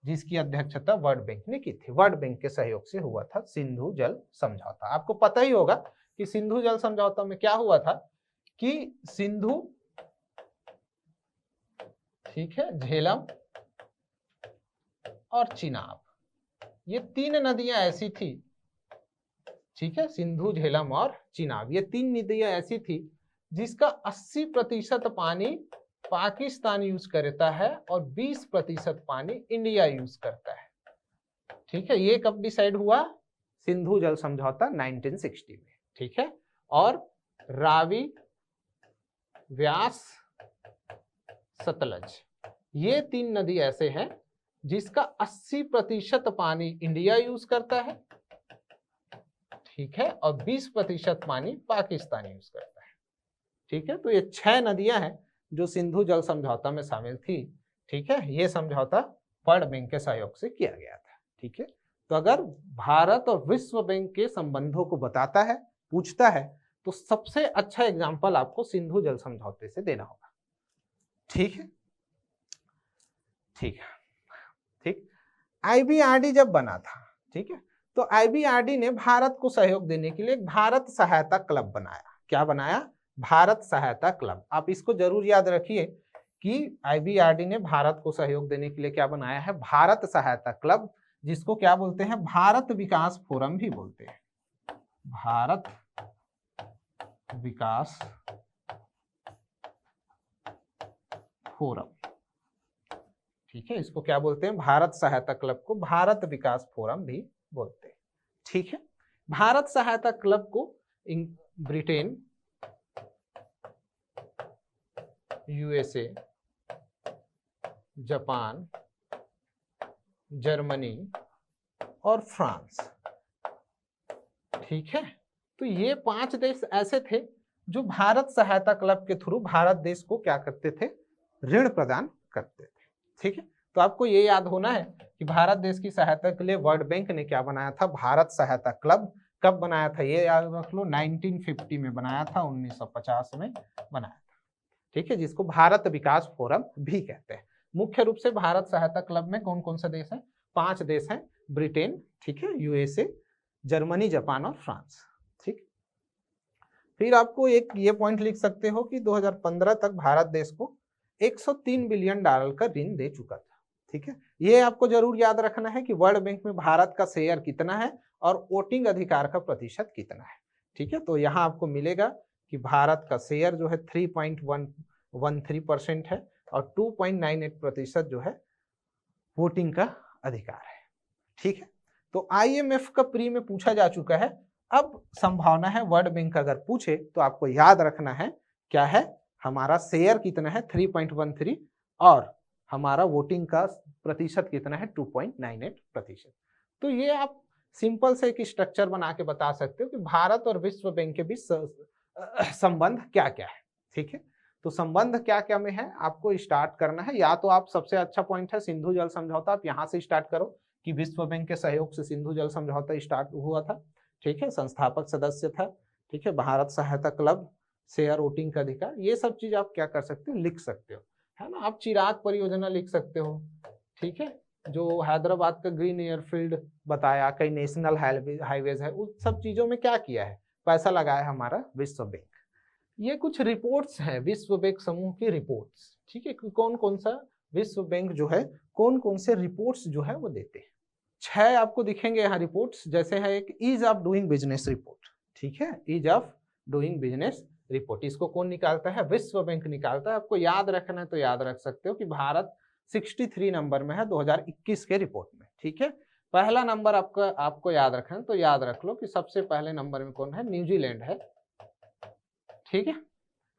जिसकी अध्यक्षता वर्ल्ड बैंक ने की थी। वर्ल्ड बैंक के सहयोग से हुआ था सिंधु जल समझौता। आपको पता ही होगा कि सिंधु जल समझौता में क्या हुआ था कि सिंधु, ठीक है, झेलम और चिनाब, ये तीन नदियां ऐसी थी। ठीक है, सिंधु, झेलम और चिनाब, ये तीन नदियां ऐसी थी जिसका 80% पानी पाकिस्तान यूज करता है और 20% पानी इंडिया यूज करता है। ठीक है, ये कब डिसाइड हुआ? सिंधु जल समझौता 1960 में। ठीक है, और रावी, व्यास, सतलज, ये तीन नदी ऐसे हैं जिसका 80% पानी इंडिया यूज करता है। ठीक है, और 20% पानी पाकिस्तान यूज करता है। ठीक है, तो ये 6 नदियां हैं जो सिंधु जल समझौता में शामिल थी। ठीक है, ये समझौता वर्ल्ड बैंक के सहयोग से किया गया था। ठीक है, तो अगर भारत और विश्व बैंक के संबंधों को बताता है, पूछता है, तो सबसे अच्छा एग्जाम्पल आपको सिंधु जल समझौते से देना होगा। ठीक है, ठीक है, ठीक। IBRD जब बना था, ठीक है, तो IBRD ने भारत को सहयोग देने के लिए एक भारत सहायता क्लब बनाया। क्या बनाया? भारत सहायता क्लब। आप इसको जरूर याद रखिए कि IBRD ने भारत को सहयोग देने के लिए क्या बनाया है? भारत सहायता क्लब, जिसको क्या बोलते हैं? भारत विकास फोरम भी बोलते हैं। भारत विकास फोरम। ठीक है, इसको क्या बोलते हैं? भारत सहायता क्लब को भारत विकास फोरम भी बोलते हैं। ठीक है, भारत सहायता क्लब को ब्रिटेन, USA, जापान, जर्मनी और फ्रांस, ठीक है, तो ये 5 देश ऐसे थे जो भारत सहायता क्लब के थ्रू भारत देश को क्या करते थे? ऋण प्रदान करते थे। ठीक है, तो आपको ये याद होना है कि भारत देश की सहायता के लिए वर्ल्ड बैंक ने क्या बनाया था? भारत सहायता क्लब। कब बनाया था? ये याद रख लो, 1950 में बनाया था, 1950 में बनाया था। ठीक है, जिसको भारत विकास फोरम भी कहते हैं। मुख्य रूप से भारत सहायता क्लब में कौन कौन से देश हैं? 5 देश हैं, ब्रिटेन, ठीक है, USA, जर्मनी, जापान और फ्रांस। ठीक, फिर आपको एक ये पॉइंट लिख सकते हो कि 2015 तक भारत देश को $103 बिलियन का ऋण दे चुका था। ठीक है, ये आपको जरूर याद रखना है कि वर्ल्ड बैंक में भारत का शेयर कितना है और वोटिंग अधिकार का प्रतिशत कितना है। ठीक है, तो यहाँ आपको मिलेगा कि भारत का शेयर जो है 3.13% है और 2.98% जो है वोटिंग का अधिकार है। ठीक है, तो IMF का प्री में पूछा जा चुका है। अब संभावना है वर्ल्ड बैंक अगर पूछे तो आपको याद रखना है क्या है हमारा शेयर कितना है 3.13 और हमारा वोटिंग का प्रतिशत कितना है 2.98%। तो ये आप सिंपल से एक स्ट्रक्चर बना के बता सकते हो कि भारत और विश्व बैंक के बीच संबंध क्या क्या है। ठीक है, तो संबंध क्या क्या में है आपको स्टार्ट करना है। या तो आप सबसे अच्छा पॉइंट है सिंधु जल समझौता, आप यहाँ से स्टार्ट करो कि विश्व बैंक के सहयोग से सिंधु जल समझौता स्टार्ट हुआ था। ठीक है, संस्थापक सदस्य था। ठीक है, भारत सहायता क्लब, शेयर वोटिंग का अधिकार, ये सब चीज आप क्या कर सकते हो, लिख सकते हो, है ना। आप चिराग परियोजना लिख सकते हो। ठीक है, जो हैदराबाद का ग्रीन एयरफील्ड बताया, कई नेशनल हाईवेज है, उस सब चीजों में क्या किया है, पैसा लगाया हमारा विश्व बैंक। ये कुछ रिपोर्ट्स हैं विश्व बैंक समूह की रिपोर्ट्स। ठीक है, कौन कौन सा विश्व बैंक जो है कौन कौन से रिपोर्ट्स जो है वो देते हैं। 6 आपको दिखेंगे यहाँ रिपोर्ट्स, जैसे है एक ease of doing business report. ठीक है, ease of doing business report, इसको कौन निकालता है, विश्व बैंक निकालता है। आपको याद रखना है तो याद रख सकते हो कि भारत 63 नंबर में है 2021 के रिपोर्ट में। ठीक है, पहला नंबर आपको याद रखना है तो याद रख लो कि सबसे पहले नंबर में कौन है, न्यूजीलैंड है। ठीक है,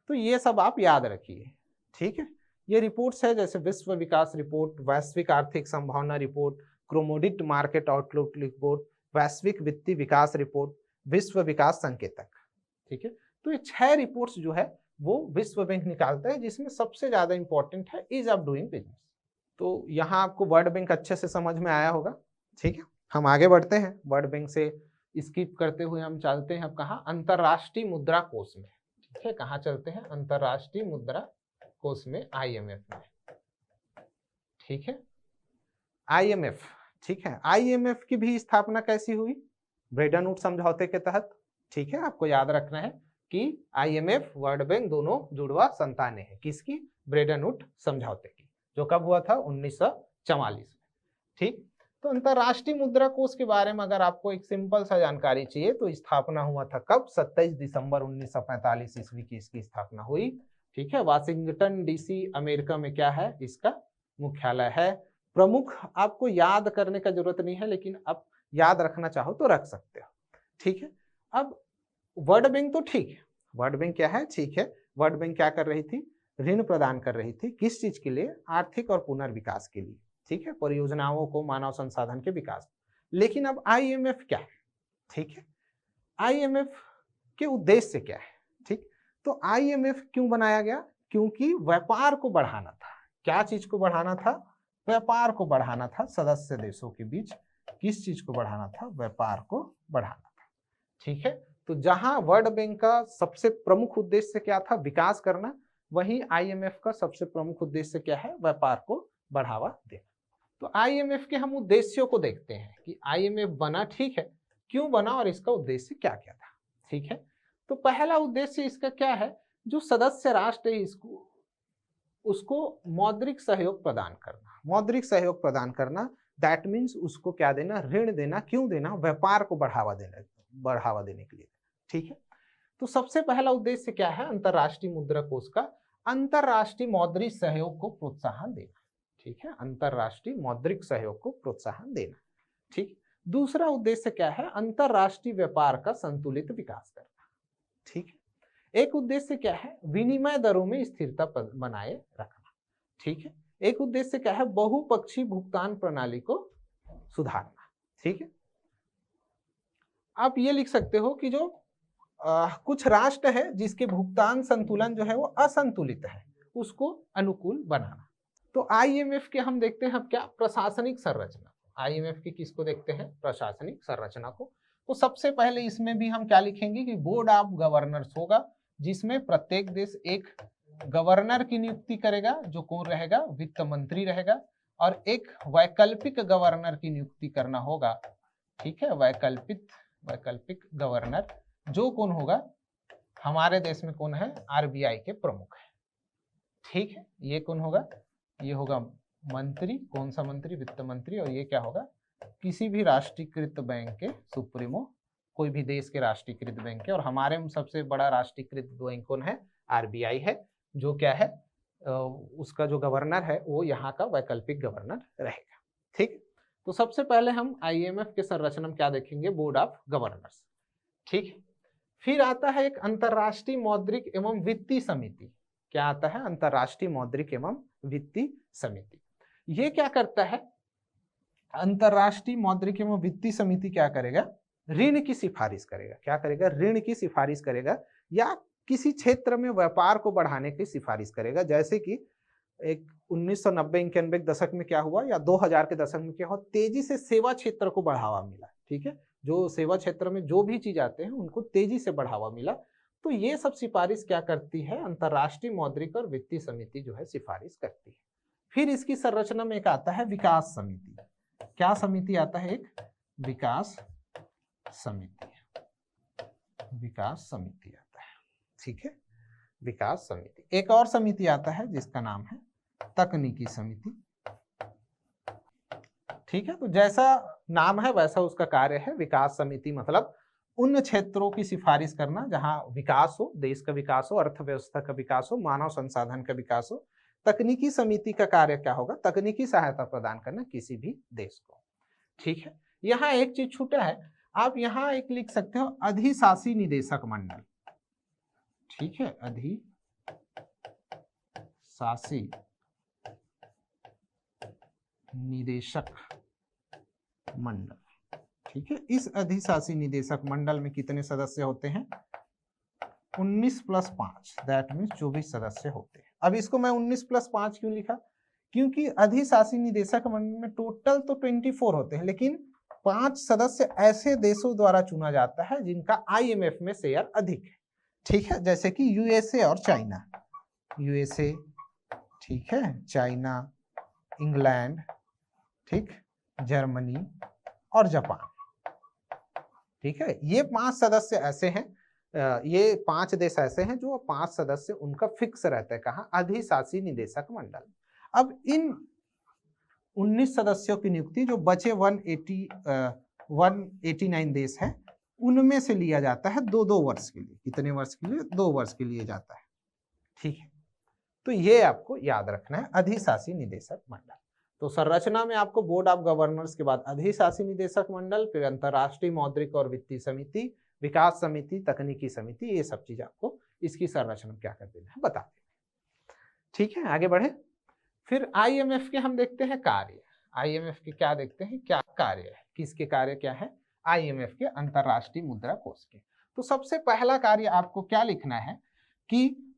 तो ये सब आप याद रखिए। ठीक है, ये रिपोर्ट्स है जैसे विश्व विकास रिपोर्ट, वैश्विक आर्थिक संभावना रिपोर्ट, क्रोमोडिट मार्केट आउटलुक रिपोर्ट, वैश्विक वित्तीय विकास रिपोर्ट, विश्व विकास संकेतक। ठीक है, तो ये 6 रिपोर्ट्स जो है वो विश्व बैंक निकालता है, जिसमें सबसे ज्यादा इंपॉर्टेंट है ईज ऑफ डूइंग बिजनेस। तो यहाँ आपको वर्ल्ड बैंक अच्छे से समझ में आया होगा। ठीक है, हम आगे बढ़ते हैं, वर्ल्ड बैंक से स्किप करते हुए हम चलते हैं अब कहाँ, अंतरराष्ट्रीय मुद्रा कोष में। ठीक है, कहाँ चलते हैं, अंतरराष्ट्रीय मुद्रा कोष में, IMF में। ठीक है, IMF। ठीक है, IMF की भी स्थापना कैसी हुई, ब्रेटन वुड्स समझौते के तहत। ठीक है, आपको याद रखना है कि IMF वर्ल्ड बैंक दोनों जुड़वा संतानें हैं, किसकी, ब्रेटन वुड्स समझौते की, जो कब हुआ था 1944 में। ठीक, तो अंतरराष्ट्रीय मुद्रा कोष के बारे में अगर आपको एक सिंपल सा जानकारी चाहिए तो स्थापना हुआ था कब, 27 दिसंबर 1945 ईस्वी की इसकी स्थापना हुई। ठीक है, वाशिंगटन DC अमेरिका में क्या है, इसका मुख्यालय है। प्रमुख आपको याद करने का जरूरत नहीं है, लेकिन आप याद रखना चाहो तो रख सकते हो। ठीक है, अब वर्ल्ड बैंक तो ठीक है, वर्ल्ड बैंक क्या है, ठीक है, वर्ल्ड बैंक क्या कर रही थी, ऋण प्रदान कर रही थी, किस चीज के लिए, आर्थिक और पुनर्विकास के लिए। ठीक है, परियोजनाओं को, मानव संसाधन के विकास। लेकिन अब IMF क्या है, ठीक है, IMF के उद्देश्य क्या है। ठीक, तो IMF क्यों बनाया गया, क्योंकि व्यापार को बढ़ाना था। क्या चीज को बढ़ाना था, व्यापार को बढ़ाना था सदस्य देशों के बीच। किस चीज को बढ़ाना था, व्यापार को बढ़ाना था। ठीक है, तो जहां वर्ल्ड बैंक का सबसे प्रमुख उद्देश्य क्या था, विकास करना, वही IMF का सबसे प्रमुख उद्देश्य क्या है, व्यापार को बढ़ावा देना। तो IMF के हम उद्देश्यों को देखते हैं कि IMF बना, ठीक है, क्यों बना और इसका उद्देश्य क्या क्या था। ठीक है, तो पहला उद्देश्य इसका क्या है, जो सदस्य राष्ट्र है उसको मौद्रिक सहयोग प्रदान करना। मौद्रिक सहयोग प्रदान करना, दैट मीन्स उसको क्या देना, ऋण देना। क्यों देना, व्यापार को बढ़ावा देने के लिए। ठीक है, तो सबसे पहला उद्देश्य क्या है अंतरराष्ट्रीय मुद्रा कोष का, अंतरराष्ट्रीय मौद्रिक सहयोग को प्रोत्साहन देना। ठीक है, अंतरराष्ट्रीय मौद्रिक सहयोग को प्रोत्साहन देना। ठीक, दूसरा उद्देश्य क्या है, अंतरराष्ट्रीय व्यापार का संतुलित विकास करना। ठीक है, एक उद्देश्य क्या है, विनिमय दरों में स्थिरता बनाए रखना। ठीक है, एक उद्देश्य क्या है, बहुपक्षीय भुगतान प्रणाली को सुधारना। ठीक है, आप ये लिख सकते हो कि जो कुछ राष्ट्र है जिसके भुगतान संतुलन जो है वो असंतुलित है, उसको अनुकूल बनाना। तो IMF के हम देखते हैं अब क्या, प्रशासनिक संरचना। IMF की किसको देखते हैं, प्रशासनिक संरचना को। तो सबसे पहले इसमें भी हम क्या लिखेंगे कि बोर्ड ऑफ गवर्नर्स होगा, जिसमें प्रत्येक देश एक गवर्नर की नियुक्ति करेगा, जो कौन रहेगा, वित्त मंत्री रहेगा, और एक वैकल्पिक गवर्नर की नियुक्ति करना होगा। ठीक है, वैकल्पिक गवर्नर, जो कौन होगा, हमारे देश में कौन है, RBI के प्रमुख है। ठीक है, ये कौन होगा, ये होगा मंत्री, कौन सा मंत्री, वित्त मंत्री। और ये क्या होगा, किसी भी राष्ट्रीयकृत बैंक के सुप्रीमो, कोई भी देश के राष्ट्रीयकृत बैंक के। और हमारे में सबसे बड़ा राष्ट्रीयकृत बैंक कौन है, RBI है, जो क्या है, उसका जो गवर्नर है वो यहाँ का वैकल्पिक गवर्नर रहेगा। ठीक, तो सबसे पहले हम IMF के संरचना में क्या देखेंगे, बोर्ड ऑफ गवर्नर्स। ठीक, फिर आता है एक अंतरराष्ट्रीय मौद्रिक एवं वित्तीय समिति। क्या आता है? अंतर्राष्ट्रीय मौद्रिक एवं वित्तीय समिति। ये क्या करता है? अंतर्राष्ट्रीय मौद्रिक एवं वित्तीय समिति क्या करेगा? ऋण की सिफारिश करेगा। क्या करेगा? ऋण की सिफारिश करेगा या किसी क्षेत्र में व्यापार को बढ़ाने की सिफारिश करेगा। जैसे कि एक 1990-91 के दशक में क्या हुआ या 2000 के दशक में क्या हुआ, तेजी से सेवा क्षेत्र को बढ़ावा मिला। ठीक है, जो सेवा क्षेत्र में जो भी चीज आते हैं उनको तेजी से बढ़ावा मिला। तो ये सब सिफारिश क्या करती है? अंतर्राष्ट्रीय मौद्रिक और वित्तीय समिति जो है सिफारिश करती है। फिर इसकी संरचना में एक आता है विकास समिति। क्या समिति आता है? एक विकास समिति। विकास समिति आता है। ठीक है, विकास समिति। एक और समिति आता है जिसका नाम है तकनीकी समिति। ठीक है, तो जैसा नाम है वैसा उसका कार्य है। विकास समिति मतलब उन क्षेत्रों की सिफारिश करना जहां विकास हो, देश का विकास हो, अर्थव्यवस्था का विकास हो, मानव संसाधन का विकास हो। तकनीकी समिति का कार्य क्या होगा? तकनीकी सहायता प्रदान करना किसी भी देश को। ठीक है, यहाँ एक चीज छूटा है, आप यहाँ एक लिख सकते हो अधिशासी निदेशक मंडल। ठीक है, अधिशासी निदेशक मंडल। ठीक है, इस अधिशासी निदेशक मंडल में कितने सदस्य होते हैं? 19 + 5, दैट मीन्स 24 सदस्य होते हैं। अब इसको मैं 19 + 5 क्यों लिखा? क्योंकि अधिशासी निदेशक मंडल में टोटल तो 24 होते हैं, लेकिन 5 सदस्य ऐसे देशों द्वारा चुना जाता है जिनका IMF में शेयर अधिक है। ठीक है, जैसे कि USA और चाइना। USA, ठीक है, चाइना, इंग्लैंड, ठीक, जर्मनी और जापान। ठीक है, ये 5 सदस्य ऐसे हैं, ये 5 देश ऐसे हैं जो 5 सदस्य उनका फिक्स रहता है। कहाँ? अधिशासी निदेशक मंडल। अब इन 19 सदस्यों की नियुक्ति जो बचे 189 देश हैं उनमें से लिया जाता है 2-2 वर्ष के लिए। कितने वर्ष के लिए? 2 वर्ष के लिए जाता है। ठीक है, तो ये आपको याद रखना है, अधिशासी निदेशक मंडल। तो संरचना में आपको बोर्ड ऑफ गवर्नर्स के बाद अधिशासी निदेशक मंडल, फिर अंतर्राष्ट्रीय मौद्रिक और वित्तीय समिति, विकास समिति, तकनीकी समिति, ये सब चीज आपको इसकी संरचना क्या कर देना है, बता देना। ठीक है, आगे बढ़े। फिर IMF के हम देखते हैं कार्य। IMF के क्या देखते हैं? क्या कार्य है? किसके कार्य क्या है? IMF के, अंतर्राष्ट्रीय मुद्रा कोष के। तो सबसे पहला कार्य आपको क्या लिखना है कि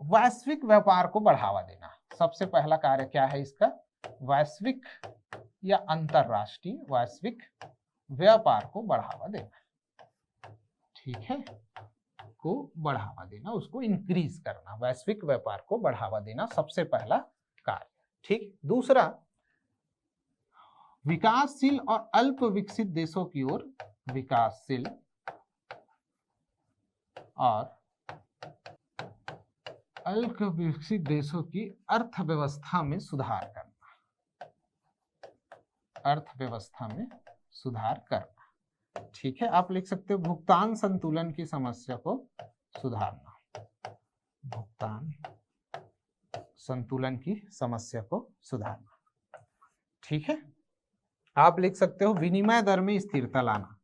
वैश्विक व्यापार को बढ़ावा देना। सबसे पहला कार्य क्या है इसका? वैश्विक या अंतर्राष्ट्रीय वैश्विक व्यापार को बढ़ावा देना। ठीक है, को बढ़ावा देना, उसको इंक्रीज करना, वैश्विक व्यापार को बढ़ावा देना सबसे पहला कार्य। ठीक, दूसरा विकासशील और अल्प विकसित देशों की ओर, विकासशील और अल्प विकसित देशों की अर्थव्यवस्था में सुधार करना। अर्थव्यवस्था में सुधार करना। ठीक है, आप लिख सकते हो भुगतान संतुलन की समस्या को सुधारना। भुगतान संतुलन की समस्या को सुधारना। ठीक है, आप लिख सकते हो विनिमय दर में स्थिरता लाना।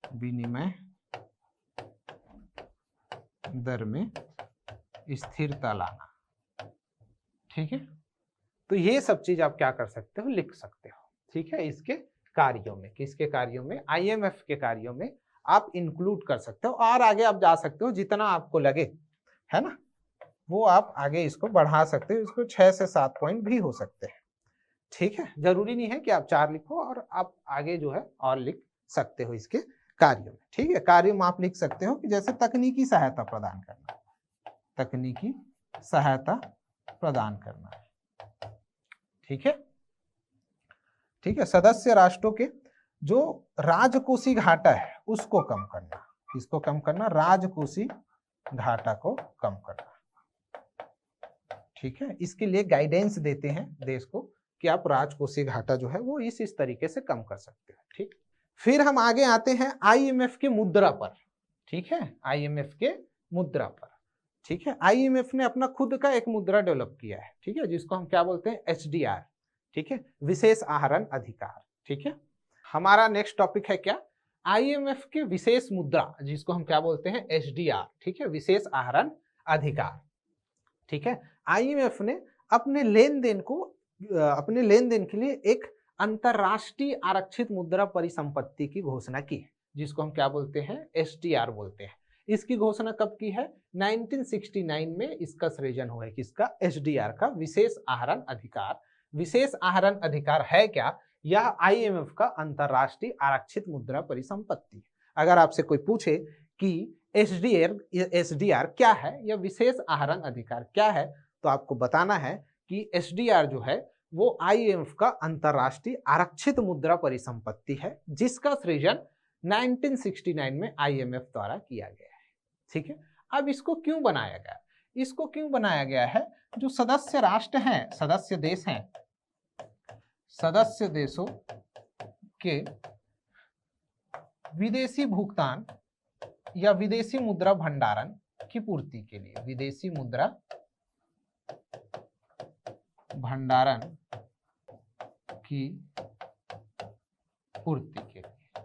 विनिमय दर में स्थिरता लाना। ठीक है, तो ये सब चीज आप क्या कर सकते हो? लिख सकते हो। ठीक है, इसके कार्यों में, किसके कार्यों में? IMF के कार्यों में आप इंक्लूड कर सकते हो और आगे आप जा सकते हो जितना आपको लगे, है ना, वो आप आगे इसको बढ़ा सकते हो। इसको 6 से 7 पॉइंट भी हो सकते हैं। ठीक है, जरूरी नहीं है कि आप 4 लिखो, और आप आगे जो है और लिख सकते हो इसके कार्यों में। ठीक है, कार्यों में आप लिख सकते हो कि जैसे तकनीकी सहायता प्रदान करना, तकनीकी सहायता प्रदान करना। ठीक है, ठीक है, सदस्य राष्ट्रों के जो राजकोषीय घाटा है उसको कम करना। किसको कम करना? राजकोषीय घाटा को कम करना। ठीक है, इसके लिए गाइडेंस देते हैं देश को कि आप राजकोषीय घाटा जो है वो इस तरीके से कम कर सकते हैं। ठीक, फिर हम आगे आते हैं IMF के मुद्रा पर। ठीक है, IMF के मुद्रा पर। ठीक है, IMF ने अपना खुद का एक मुद्रा डेवलप किया है। ठीक है, जिसको हम क्या बोलते हैं? HDR। ठीक है, विशेष आहरण अधिकार। ठीक है, हमारा नेक्स्ट टॉपिक है क्या? IMF के विशेष मुद्रा, जिसको हम क्या बोलते हैं? HDR। ठीक है, विशेष आहरण अधिकार। ठीक है, आईएमएफ ने अपने लेन देन के लिए एक अंतरराष्ट्रीय आरक्षित मुद्रा परिसंपत्ति की घोषणा की है, जिसको हम क्या बोलते हैं, एसडीआर बोलते हैं। इसकी घोषणा कब की है, 1969 में इसका सृजन हुआ है। किसका, एसडीआर का, विशेष आहरण अधिकार। विशेष आहरण अधिकार है क्या, यह आईएमएफ का अंतरराष्ट्रीय आरक्षित मुद्रा परिसंपत्ति। अगर आपसे कोई पूछे कि एसडीआर क्या है या विशेष आहरण अधिकार क्या है, तो आपको बताना है कि एसडीआर जो है वो आईएमएफ का अंतरराष्ट्रीय आरक्षित मुद्रा परिसंपत्ति है, जिसका सृजन 1969 में आईएमएफ द्वारा किया गया है। ठीक है, अब इसको क्यों बनाया गया, इसको क्यों बनाया गया है, जो सदस्य राष्ट्र हैं, सदस्य देश हैं, सदस्य देशों के विदेशी भुगतान या विदेशी मुद्रा भंडारण की पूर्ति के लिए, विदेशी मुद्रा भंडारण की पूर्ति के लिए।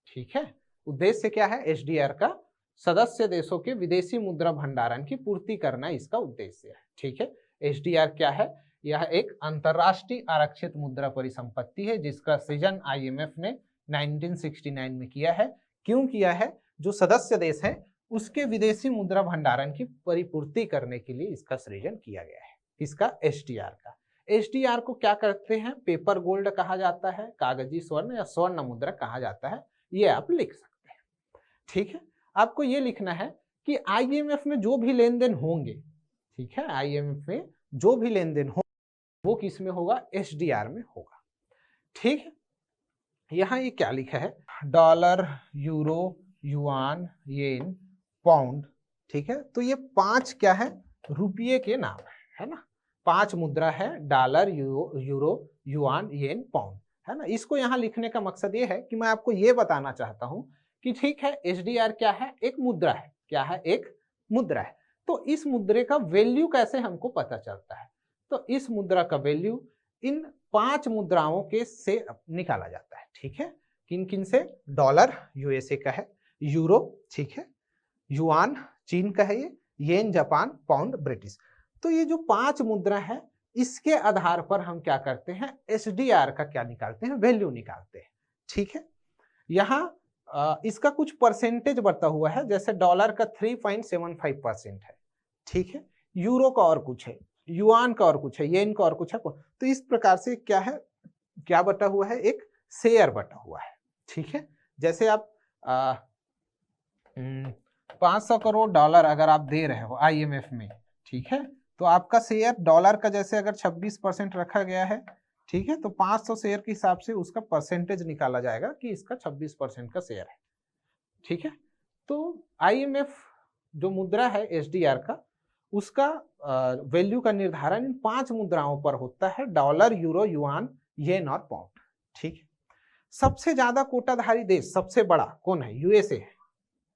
ठीक है, उद्देश्य क्या है, एसडीआर का सदस्य देशों के विदेशी मुद्रा भंडारण की पूर्ति करना इसका उद्देश्य है। ठीक है, एसडीआर क्या है, यह एक अंतरराष्ट्रीय आरक्षित मुद्रा परिसंपत्ति है, जिसका सृजन आईएमएफ ने 1969 में किया है। क्यों किया है, जो सदस्य देश है उसके विदेशी मुद्रा भंडारण की परिपूर्ति करने के लिए इसका सृजन किया गया है। इसका, एसडीआर का। एसडीआर को क्या करते हैं, पेपर गोल्ड कहा जाता है, कागजी स्वर्ण या स्वर्ण मुद्रा कहा जाता है, ये आप लिख सकते हैं। ठीक है, आपको ये लिखना है कि आईएमएफ में जो भी लेन देन होंगे, ठीक है, आईएमएफ में जो भी लेन देन हो वो किस में होगा, एसडीआर में होगा। ठीक है, यहाँ ये क्या लिखा है, डॉलर, यूरो, युआन, येन, पाउंड। ठीक है, तो ये 5 क्या है, रुपये के नाम है ना, 5 मुद्रा है, डॉलर, यूरो, युआन, येन, पाउंड, है ना। इसको यहाँ लिखने का मकसद ये है कि मैं आपको ये बताना चाहता हूँ कि ठीक है, एसडीआर क्या है, एक मुद्रा है। क्या है, एक मुद्रा है। तो इस मुद्रे का वैल्यू कैसे हमको पता चलता है, तो इस मुद्रा का वैल्यू इन 5 मुद्राओं के से निकाला जाता है। ठीक है, किन किन से, डॉलर यूएसए का है, यूरो, ठीक है, युआन चीन का है, ये येन जापान, पाउंड ब्रिटिश। तो ये जो 5 मुद्रा है, इसके आधार पर हम क्या करते हैं, एसडीआर का क्या निकालते हैं, वैल्यू निकालते हैं। ठीक है, यहाँ इसका कुछ परसेंटेज बढ़ता हुआ है, जैसे डॉलर का 3.75% है। ठीक है, यूरो का और कुछ है, युआन का और कुछ है, येन का और कुछ है। तो इस प्रकार से क्या है, क्या बटा हुआ है, एक शेयर बटा हुआ है। ठीक है, जैसे आप 500 करोड़ डॉलर अगर आप दे रहे हो आईएमएफ में, ठीक है, तो आपका शेयर डॉलर का जैसे अगर 26% रखा गया है, ठीक है, तो 500 शेयर के हिसाब से उसका परसेंटेज निकाला जाएगा कि इसका 26% का शेयर है। ठीक है, तो आईएमएफ जो मुद्रा है एसडीआर का, उसका वैल्यू का निर्धारण इन 5 मुद्राओं पर होता है, डॉलर, यूरो, युआन, येन और पाउंड। ठीक है, सबसे ज्यादा कोटाधारी देश, सबसे बड़ा कौन है, यूएसए है।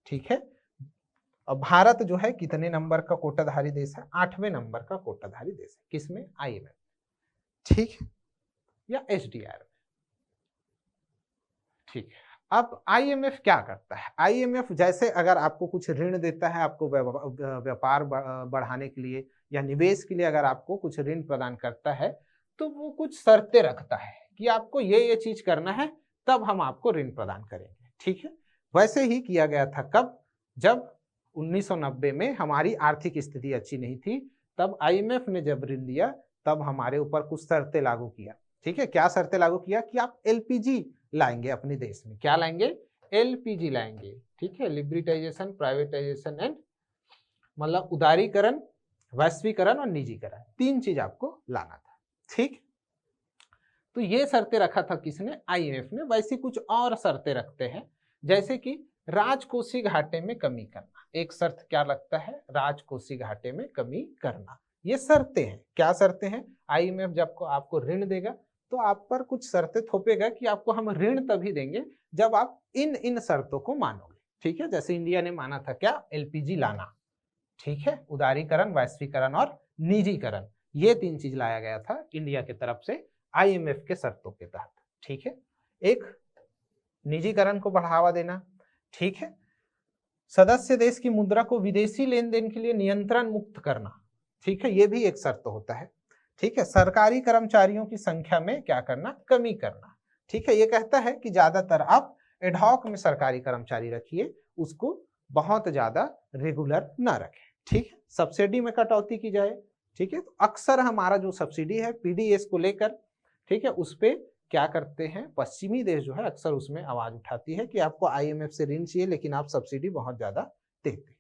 ठीक है, अब भारत जो है कितने नंबर का कोटाधारी देश है, 8वें नंबर का कोटाधारी देश है, किसमें, आईएमएफ। ठीक है, या एसडीआर। ठीक है, अब आईएमएफ क्या करता है, आईएमएफ जैसे अगर आपको कुछ ऋण देता है, आपको व्यापार बढ़ाने के लिए या निवेश के लिए अगर आपको कुछ ऋण प्रदान करता है, तो वो कुछ शर्तें रखता है कि आपको ये चीज करना है, तब हम आपको ऋण प्रदान करेंगे। ठीक है, वैसे ही किया गया था कब, जब 1990 में हमारी आर्थिक स्थिति अच्छी नहीं थी, तब आईएमएफ ने जब ऋण दिया, तब हमारे ऊपर कुछ शर्तें लागू किया। ठीक है, क्या शर्तें लागू किया कि आप एलपीजी लाएंगे अपने देश में, क्या लाएंगे, एलपीजी लाएंगे। ठीक है, लिबरिटाइजेशन, प्राइवेटाइजेशन एंड, मतलब उदारीकरण, वैश्वीकरण और निजीकरण, 3 चीज आपको लाना था। ठीक, तो ये शर्तें रखा था किसने, आईएमएफ ने। वैसे कुछ और शर्तें रखते हैं, जैसे कि राजकोषीय घाटे में कमी करना। एक शर्त क्या लगता है, राजकोषीय घाटे में कमी करना। ये शर्तें हैं, क्या शर्तें हैं, आईएमएफ जब आपको ऋण देगा तो आप पर कुछ शर्तें थोपेगा कि आपको हम ऋण तभी देंगे जब आप इन शर्तों को मानोगे। ठीक है, जैसे इंडिया ने माना था क्या, एलपीजी लाना। ठीक है, उदारीकरण, वैश्वीकरण और निजीकरण, ये 3 चीज लाया गया था इंडिया की तरफ से आईएमएफ के शर्तों के तहत। ठीक है, एक निजीकरण को बढ़ावा देना। ठीक है, सदस्य देश की मुद्रा को विदेशी लेन देन के लिए नियंत्रण मुक्त करना। ठीक है, ये भी एक शर्त होता है। ठीक है, सरकारी कर्मचारियों की संख्या में क्या करना, कमी करना। ठीक है, ये कहता है कि ज्यादातर आप एडहॉक में सरकारी कर्मचारी रखिए, उसको बहुत ज्यादा रेगुलर ना रखें। ठीक है, सब्सिडी में कटौती की जाए। ठीक है, तो अक्सर हमारा जो सब्सिडी है पीडीएस को लेकर, ठीक है, उस पे क्या करते हैं, पश्चिमी देश जो है अक्सर उसमें आवाज उठाती है कि आपको आईएमएफ से ऋण चाहिए लेकिन आप सब्सिडी बहुत ज्यादा देते।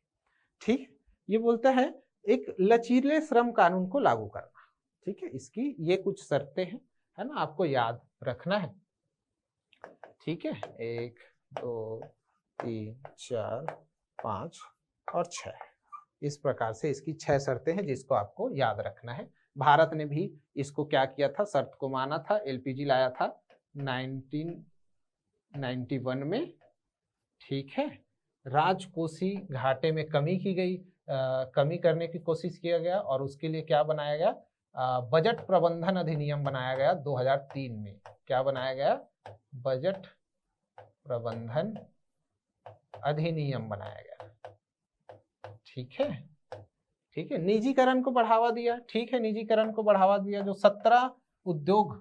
ठीक, ये बोलता है एक लचीले श्रम कानून को लागू करना। ठीक है, इसकी ये कुछ शर्तें हैं, है ना, आपको याद रखना है। ठीक है, 1 2 3 4 5 और 6, इस प्रकार से इसकी 6 शर्तें हैं जिसको आपको याद रखना है। भारत ने भी इसको क्या किया था, शर्त को माना था, एलपीजी लाया था 1991 में। ठीक है, राजकोषीय घाटे में कमी की गई, कमी करने की कोशिश किया गया और उसके लिए क्या बनाया गया, बजट प्रबंधन अधिनियम बनाया गया 2003 में। क्या बनाया गया, बजट प्रबंधन अधिनियम बनाया गया। ठीक है, ठीक है, निजीकरण को बढ़ावा दिया। ठीक है, निजीकरण को बढ़ावा दिया, जो 17 उद्योग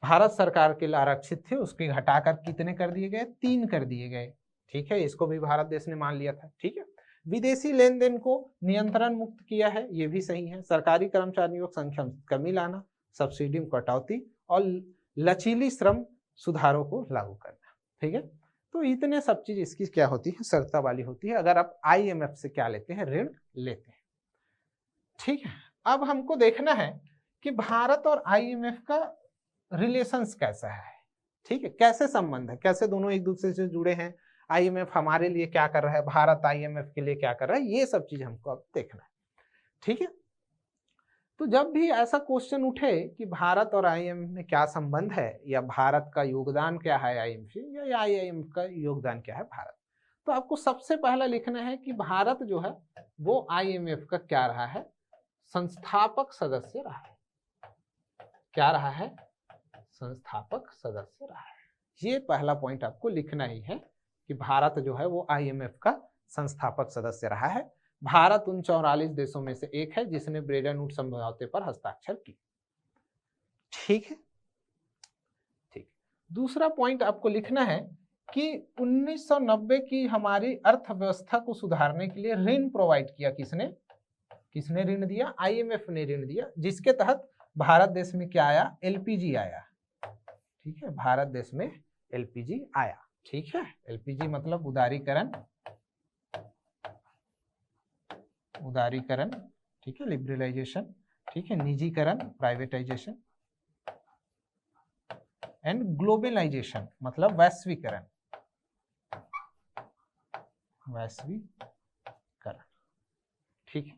भारत सरकार के लिए आरक्षित थे उसके घटाकर कितने कर दिए गए, 3 कर दिए गए। ठीक है, इसको भी भारत देश ने मान लिया था। ठीक है, विदेशी लेन देन को नियंत्रण मुक्त किया है, ये भी सही है। सरकारी कर्मचारियों की संख्या में कमी लाना, सब्सिडी में कटौती और लचीली श्रम सुधारों को लागू करना। ठीक है, तो इतने सब चीज इसकी क्या होती है, शर्ता वाली होती है अगर आप आईएमएफ से क्या लेते हैं, ऋण लेते हैं। ठीक है, अब हमको देखना है कि भारत और आईएमएफ का रिलेशंस कैसा है। ठीक है, कैसे संबंध है, कैसे दोनों एक दूसरे से जुड़े हैं, आईएमएफ हमारे लिए क्या कर रहा है, भारत आईएमएफ के लिए क्या कर रहा है, ये सब चीज हमको अब देखना है। ठीक है, तो जब भी ऐसा क्वेश्चन उठे कि भारत और आईएमएफ में क्या संबंध है या भारत का योगदान क्या है आईएमएफ से या आईएमएफ का योगदान क्या है भारत, तो आपको सबसे पहला लिखना है कि भारत जो है वो आईएमएफ का क्या रहा है, संस्थापक सदस्य रहा है। क्या रहा है, संस्थापक सदस्य रहा है। ये पहला पॉइंट आपको लिखना ही है कि भारत जो है वो आईएमएफ का संस्थापक सदस्य रहा है। भारत उन 44 देशों में से एक है जिसने ब्रेडन वुड्स समझौते पर हस्ताक्षर किए। ठीक है, ठीक। दूसरा पॉइंट आपको लिखना है कि 1990 की हमारी अर्थव्यवस्था को सुधारने के लिए ऋण प्रोवाइड किया, किसने, किसने ऋण दिया, आईएमएफ ने ऋण दिया, जिसके तहत भारत देश में क्या आया, एलपीजी आया। ठीक है, भारत देश में एलपीजी आया। ठीक है, एलपीजी मतलब उदारीकरण, उदारीकरण, ठीक है, लिबरलाइजेशन, ठीक है, निजीकरण, प्राइवेटाइजेशन एंड ग्लोबलाइजेशन मतलब वैश्वीकरण, वैश्वीकरण। ठीक है,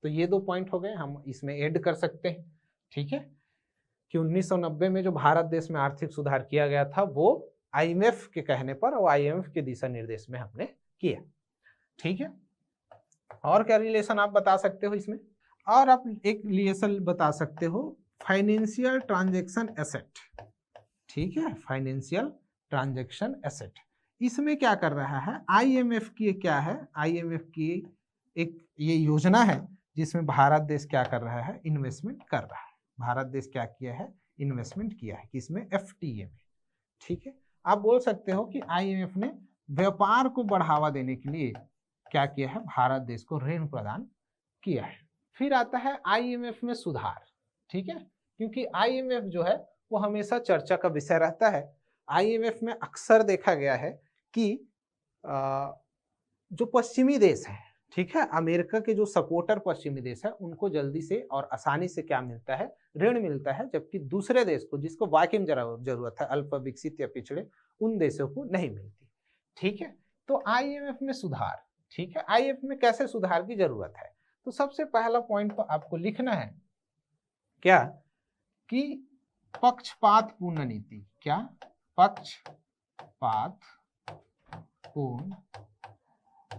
तो ये 2 पॉइंट हो गए, हम इसमें ऐड कर सकते हैं। ठीक है, कि 1990 में जो भारत देश में आर्थिक सुधार किया गया था वो आईएमएफ के कहने पर और आईएमएफ के दिशा निर्देश में हमने किया। ठीक है, और क्या रिलेशन आप बता सकते हो इसमें, और आप एक रिलेशन बता सकते हो फाइनेंशियल ट्रांजैक्शन एसेट। ठीक है, फाइनेंशियल ट्रांजैक्शन एसेट, इसमें क्या कर रहा है, आईएमएफ की क्या है, आईएमएफ की एक ये योजना है जिसमें भारत देश क्या कर रहा है, इन्वेस्टमेंट कर रहा है। भारत देश क्या किया है, इन्वेस्टमेंट किया है, किसमें, एफटीए में। ठीक है, आप बोल सकते हो कि आईएमएफ ने व्यापार को बढ़ावा देने के लिए क्या किया है, भारत देश को ऋण प्रदान किया है। फिर आता है आईएमएफ में सुधार। ठीक है, क्योंकि आईएमएफ जो है वो हमेशा चर्चा का विषय रहता है। आईएमएफ में अक्सर देखा गया है कि जो पश्चिमी देश है, ठीक है, अमेरिका के जो सपोर्टर पश्चिमी देश है उनको जल्दी से और आसानी से क्या मिलता है, ऋण मिलता है, जबकि दूसरे देश को जिसको वाकिम जरूरत है, अल्प विकसित या पिछड़े, उन देशों को नहीं मिलती। ठीक है, तो आईएमएफ में सुधार। ठीक है, आईएमएफ में कैसे सुधार की जरूरत है, तो सबसे पहला पॉइंट तो आपको लिखना है क्या, कि पक्षपात पूर्ण नीति। क्या, पक्षपात पूर्ण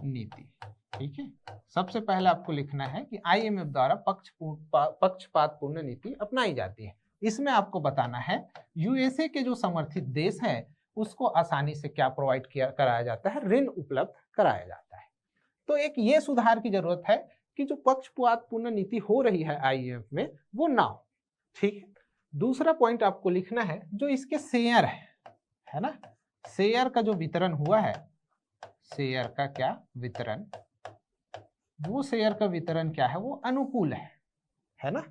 नीति। ठीक है, सबसे पहले आपको लिखना है कि आईएमएफ द्वारा पक्षपात पूर्ण नीति अपनाई जाती है। इसमें आपको बताना है यूएसए के जो समर्थित देश है उसको आसानी से क्या प्रोवाइड कराया जाता है, ऋण उपलब्ध कराया जाता है। तो एक ये सुधार की जरूरत है कि जो पक्षपातपूर्ण नीति हो रही है आईएमएफ में वो ना हो। ठीक है, दूसरा पॉइंट आपको लिखना है जो इसके शेयर है ना, शेयर का जो वितरण हुआ है, शेयर का क्या वितरण, वो शेयर का वितरण क्या है, वो अनुकूल है ना।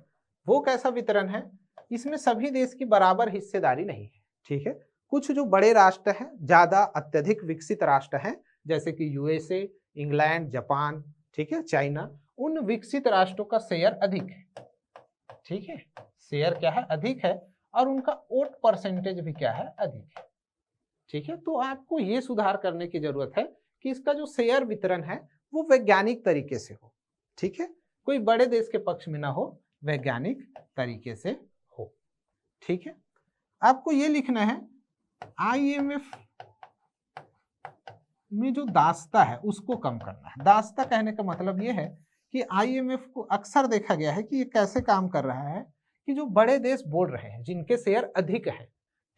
वो कैसा वितरण है, इसमें सभी देश की बराबर हिस्सेदारी नहीं है। ठीक है, कुछ जो बड़े राष्ट्र हैं, ज्यादा अत्यधिक विकसित राष्ट्र हैं, जैसे कि यूएसए, इंग्लैंड, जापान, ठीक है, चाइना, उन विकसित राष्ट्रों का शेयर अधिक है। ठीक है, शेयर क्या है, अधिक है, और उनका वोट परसेंटेज भी क्या है, अधिक है। ठीक है, तो आपको ये सुधार करने की जरूरत है कि इसका जो शेयर वितरण है वो वैज्ञानिक तरीके से हो। ठीक है, कोई बड़े देश के पक्ष में ना हो, वैज्ञानिक तरीके से हो। ठीक है, आपको ये लिखना है आईएमएफ में जो दास्ता है उसको कम करना है। दास्ता कहने का मतलब ये है कि आईएमएफ को अक्सर देखा गया है कि ये कैसे काम कर रहा है कि जो बड़े देश बोल रहे हैं, जिनके शेयर अधिक है,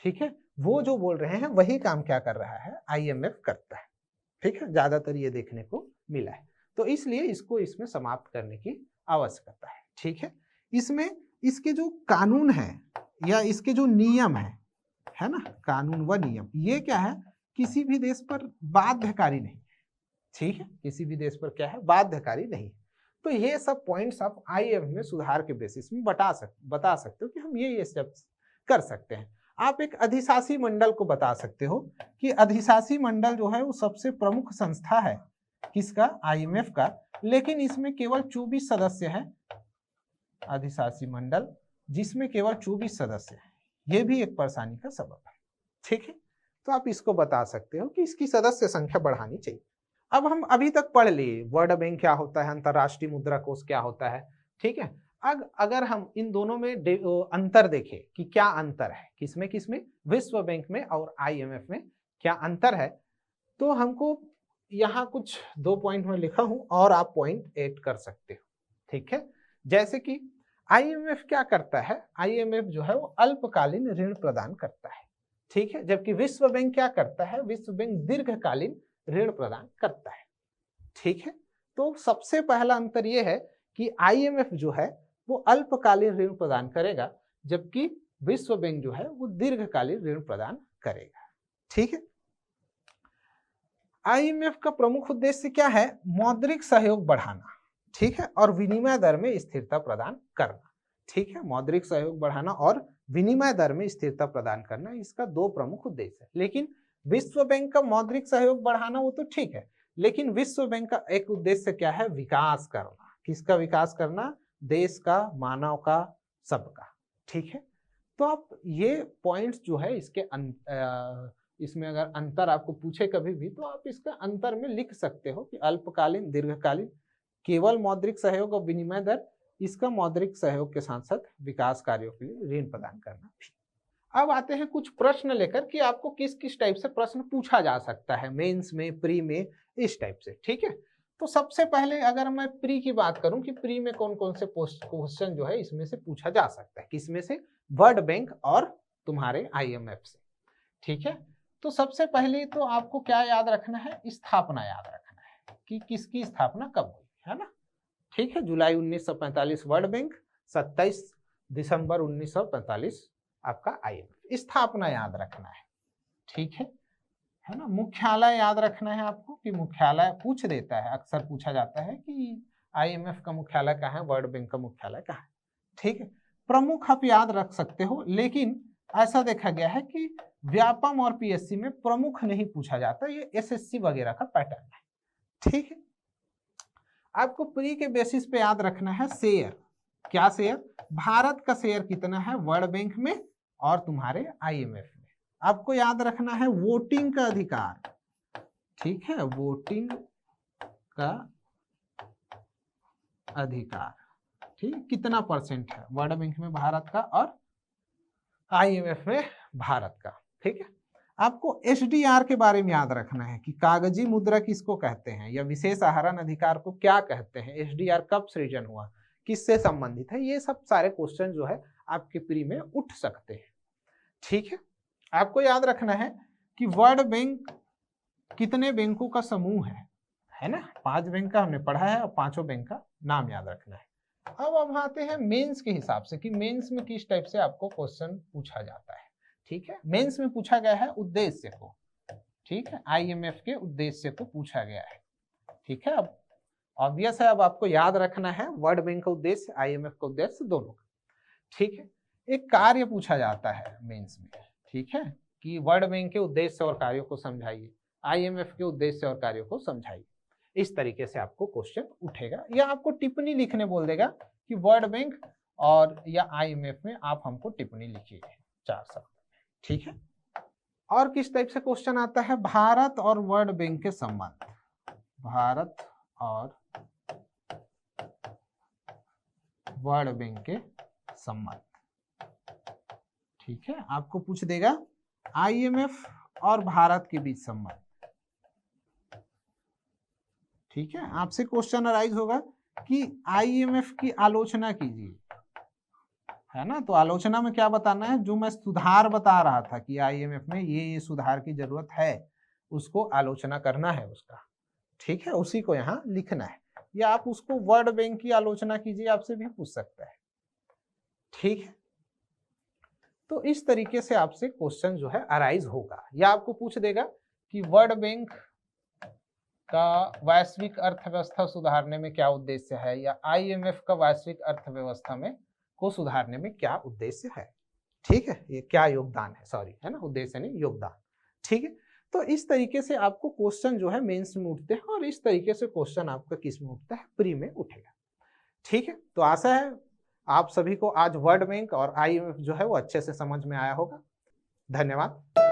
ठीक है, वो जो बोल रहे हैं वही काम क्या कर रहा है, आईएमएफ करता है। ठीक है, ज्यादातर ये देखने को मिला है, तो इसलिए इसको इसमें समाप्त करने की आवश्यकता है। ठीक है, इसमें इसके जो कानून है या इसके जो नियम है ना, कानून व नियम, ये क्या है, किसी भी देश पर बाध्यकारी नहीं। ठीक है, किसी भी देश पर क्या है, बाध्यकारी नहीं। तो ये सब पॉइंट्स आप आईएमएफ में सुधार के बेसिस में बता सकते हो कि हम ये स्टेप्स कर सकते हैं। आप एक अधिशासी मंडल को बता सकते हो कि अधिशासी मंडल जो है वो सबसे प्रमुख संस्था है किसका, आईएमएफ का, लेकिन इसमें केवल 24 सदस्य हैं। अधिशासी मंडल जिसमें केवल 24 सदस्य हैं, ये भी एक परेशानी का सबब है। ठीक है, तो आप इसको बता सकते हो कि इसकी सदस्य संख्या बढ़ानी चाहिए। अब हम अभी तक पढ़ लिए वर्ल्ड बैंक क्या होता है, अंतरराष्ट्रीय मुद्रा कोष क्या होता है। ठीक है, अगर हम इन दोनों में अंतर देखें कि क्या अंतर है, किसमें किसमें, विश्व बैंक में और आईएमएफ में क्या अंतर है, तो हमको यहाँ कुछ 2 पॉइंट में लिखा हूं और आप पॉइंट ऐड कर सकते हो। ठीक है, जैसे कि आईएमएफ क्या करता है, आईएमएफ जो है वो अल्पकालीन ऋण प्रदान करता है। ठीक है, जबकि विश्व बैंक क्या करता है, विश्व बैंक दीर्घकालीन ऋण प्रदान करता है। ठीक है, तो सबसे पहला अंतर यह है कि आईएमएफ जो है वो अल्पकालीन ऋण प्रदान करेगा, जबकि विश्व बैंक जो है वो दीर्घकालीन ऋण प्रदान करेगा। ठीक है, आईएमएफ का प्रमुख उद्देश्य क्या है, मौद्रिक सहयोग बढ़ाना, ठीक है, और विनिमय दर में स्थिरता प्रदान करना। ठीक है, मौद्रिक सहयोग बढ़ाना और विनिमय दर में स्थिरता प्रदान करना, इसका 2 प्रमुख उद्देश्य है। लेकिन विश्व बैंक का मौद्रिक सहयोग बढ़ाना वो तो ठीक है, लेकिन विश्व बैंक का एक उद्देश्य क्या है, विकास करना। किसका विकास करना, देश का, मानव का, सबका। ठीक है, तो आप ये पॉइंट्स जो है इसके इसमें अगर अंतर आपको पूछे कभी भी, तो आप इसका अंतर में लिख सकते हो कि अल्पकालीन, दीर्घकालीन, केवल मौद्रिक सहयोग और विनिमय दर, इसका मौद्रिक सहयोग के साथ साथ विकास कार्यों के लिए ऋण प्रदान करना भी। अब आते हैं कुछ प्रश्न लेकर कि आपको किस किस टाइप से प्रश्न पूछा जा सकता है मेंस में, प्री में, इस टाइप से। ठीक है, तो सबसे पहले अगर मैं प्री की बात करूं कि प्री में कौन कौन से क्वेश्चन जो है इसमें से पूछा जा सकता है, किसमें से, वर्ल्ड बैंक और तुम्हारे आईएमएफ से। ठीक है, तो सबसे पहले तो आपको क्या याद रखना है, स्थापना याद रखना है कि किसकी स्थापना कब हुई, है ना। ठीक है, जुलाई 1945 वर्ल्ड बैंक, 27 दिसंबर 1945 आपका आईएमएफ। स्थापना याद रखना है, ठीक है ना। मुख्यालय याद रखना है आपको कि मुख्यालय पूछ देता है, अक्सर पूछा जाता है कि आईएमएफ का मुख्यालय कहाँ है, वर्ल्ड बैंक का मुख्यालय कहाँ है। ठीक है, प्रमुख आप याद रख सकते हो, लेकिन ऐसा देखा गया है कि व्यापम और पीएससी में प्रमुख नहीं पूछा जाता, ये एसएससी वगैरह का पैटर्न है। ठीक है, आपको प्री के बेसिस पे याद रखना है शेयर। क्या शेयर, भारत का शेयर कितना है वर्ल्ड बैंक में और तुम्हारे आईएमएफ में। आपको याद रखना है वोटिंग का अधिकार। ठीक है, वोटिंग का अधिकार, ठीक, कितना परसेंट है वर्ल्ड बैंक में भारत का और आईएमएफ में भारत का। ठीक है, आपको एसडीआर के बारे में याद रखना है कि कागजी मुद्रा किसको कहते हैं या विशेष आहरण अधिकार को क्या कहते हैं, एसडीआर कब सृजन हुआ, किससे संबंधित है, ये सब सारे क्वेश्चन जो है आपके प्री में उठ सकते हैं। ठीक है, आपको याद रखना है कि वर्ल्ड बैंक कितने बैंकों का समूह है ना, 5 बैंक का हमने पढ़ा है और 5 बैंक का नाम याद रखना है। अब हम आते हैं मेंस के हिसाब से कि मेंस में किस टाइप से आपको क्वेश्चन पूछा जाता है। ठीक है, मेंस में पूछा गया है उद्देश्य को, ठीक है, आईएमएफ के उद्देश्य को पूछा गया है। ठीक है, अब ऑब्वियस है, अब आपको याद रखना है वर्ल्ड बैंक का उद्देश्य, आईएमएफ का उद्देश्य दोनों का। ठीक है, एक कार्य पूछा जाता है मेंस में, ठीक है, कि वर्ल्ड बैंक के उद्देश्य और कार्यों को समझाइए, आईएमएफ के उद्देश्य और कार्यों को समझाइए। इस तरीके से आपको क्वेश्चन उठेगा, या आपको टिप्पणी लिखने बोल देगा कि वर्ल्ड बैंक और या आईएमएफ में आप हमको टिप्पणी लिखिए 4 शब्द। ठीक है, और किस टाइप से क्वेश्चन आता है, भारत और वर्ल्ड बैंक के संबंध, भारत और वर्ल्ड बैंक के संबंध। ठीक है, आपको पूछ देगा आईएमएफ और भारत के बीच संबंध। ठीक है, आपसे क्वेश्चन अराइज होगा कि आईएमएफ की आलोचना कीजिए, है ना। तो आलोचना में क्या बताना है, जो मैं सुधार बता रहा था कि आईएमएफ में ये सुधार की जरूरत है, उसको आलोचना करना है उसका। ठीक है, उसी को यहाँ लिखना है, या आप उसको वर्ल्ड बैंक की आलोचना कीजिए, आपसे भी पूछ सकता है। ठीक है, तो इस तरीके से आपसे क्वेश्चन जो है अराइज होगा, या आपको पूछ देगा कि वर्ल्ड बैंक का वैश्विक अर्थव्यवस्था सुधारने में क्या उद्देश्य है, या आईएमएफ का वैश्विक अर्थव्यवस्था में को सुधारने में क्या उद्देश्य है। ठीक है, ये क्या योगदान है, सॉरी, है ना, उद्देश्य नहीं योगदान। ठीक है, तो इस तरीके से आपको क्वेश्चन जो है मेंस में उठते हैं, और इस तरीके से क्वेश्चन आपका किस में उठता है, प्री में उठेगा। ठीक है, तो आशा है आप सभी को आज वर्ल्ड बैंक और आईएमएफ जो है वो अच्छे से समझ में आया होगा। धन्यवाद।